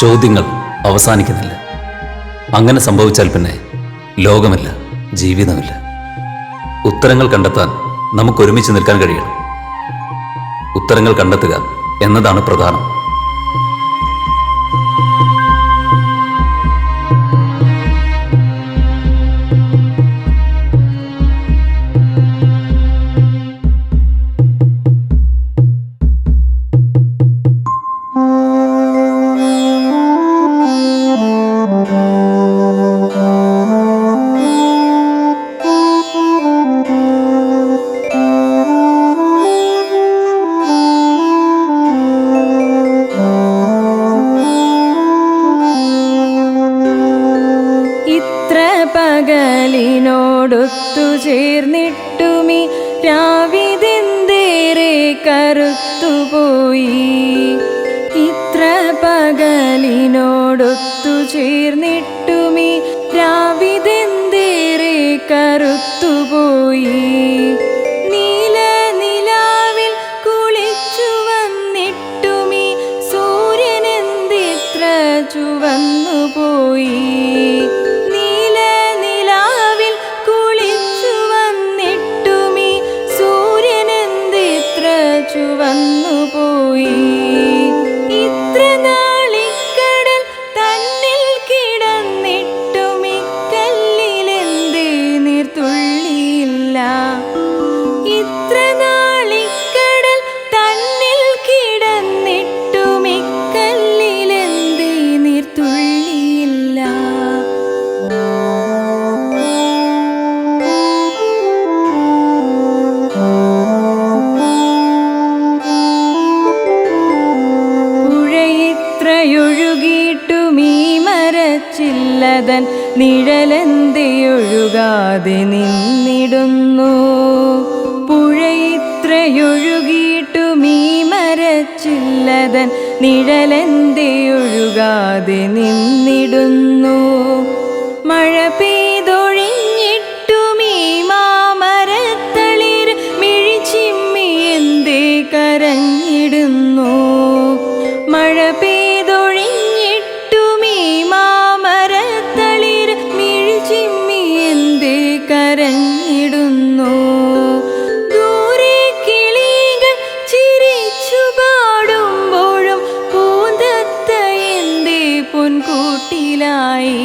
ചോദ്യങ്ങൾ അവസാനിക്കുന്നില്ല. അങ്ങനെ സംഭവിച്ചാൽ പിന്നെ ലോകമില്ല, ജീവിതമില്ല. ഉത്തരങ്ങൾ കണ്ടെത്താൻ നമുക്ക് ഒരുമിച്ച് നിൽക്കാൻ കഴിയണം. ഉത്തരങ്ങൾ കണ്ടെത്തുക എന്നതാണ് പ്രധാനം. പകലിനോടൊത്തു ചേർന്നിട്ടുമീ രാവിതെന്തേറെ കറുത്തുപോയി. ഇത്ര പകലിനോടൊത്തു ചേർന്നിട്ടുമീ രാവിതെന്തേറെ കറുത്തുപോയി. നീല നിലാവിൽ കുളിച്ചു വന്നിട്ടുമീ സൂര്യനെന്തിത്ര ചുവന്നുപോയി. ചുവന്നുപോയി. ഇത്ര നാളിക്കടൽ തന്നിൽ കിടന്നിട്ടും ഇക്കല്ലിലെന്തേ നീർത്തുള്ളിയില്ല. ഇത്ര നാളിക്കടൽ തന്നിൽ കിടന്നിട്ടും ഇക്കല്ലിലെന്തേ നീർത്തുള്ളിയില്ല. ഒഴുകിയിട്ടുമീ മരച്ചില്ലതൻ നിഴലെന്തേ ഒഴുകാതെ നിന്നിടുന്നു. പുഴയിത്രയൊഴുകിയിട്ടുമീ മരച്ചില്ലതൻ നിഴലെന്തേ ഒഴുകാതെ നിന്നിടുന്നു. മഴ പെയ്തൊഴിഞ്ഞിട്ടുമീ മാമരത്തളിർ മിഴിച്ചിമ്മി എന്തേ കരഞ്ഞിടുന്നു. മഴ പെയ്തൊഴിഞ്ഞിട്ടുമീ മാമരത്തളിർ മിഴിച്ചിമ്മി എന്തേ കരഞ്ഞിടുന്നു. ദൂരെ കിളികൾ ചിരിച്ചു പാടുമ്പോഴും പൂന്തത്ത എന്തേ പൊൻകൂട്ടിലായി.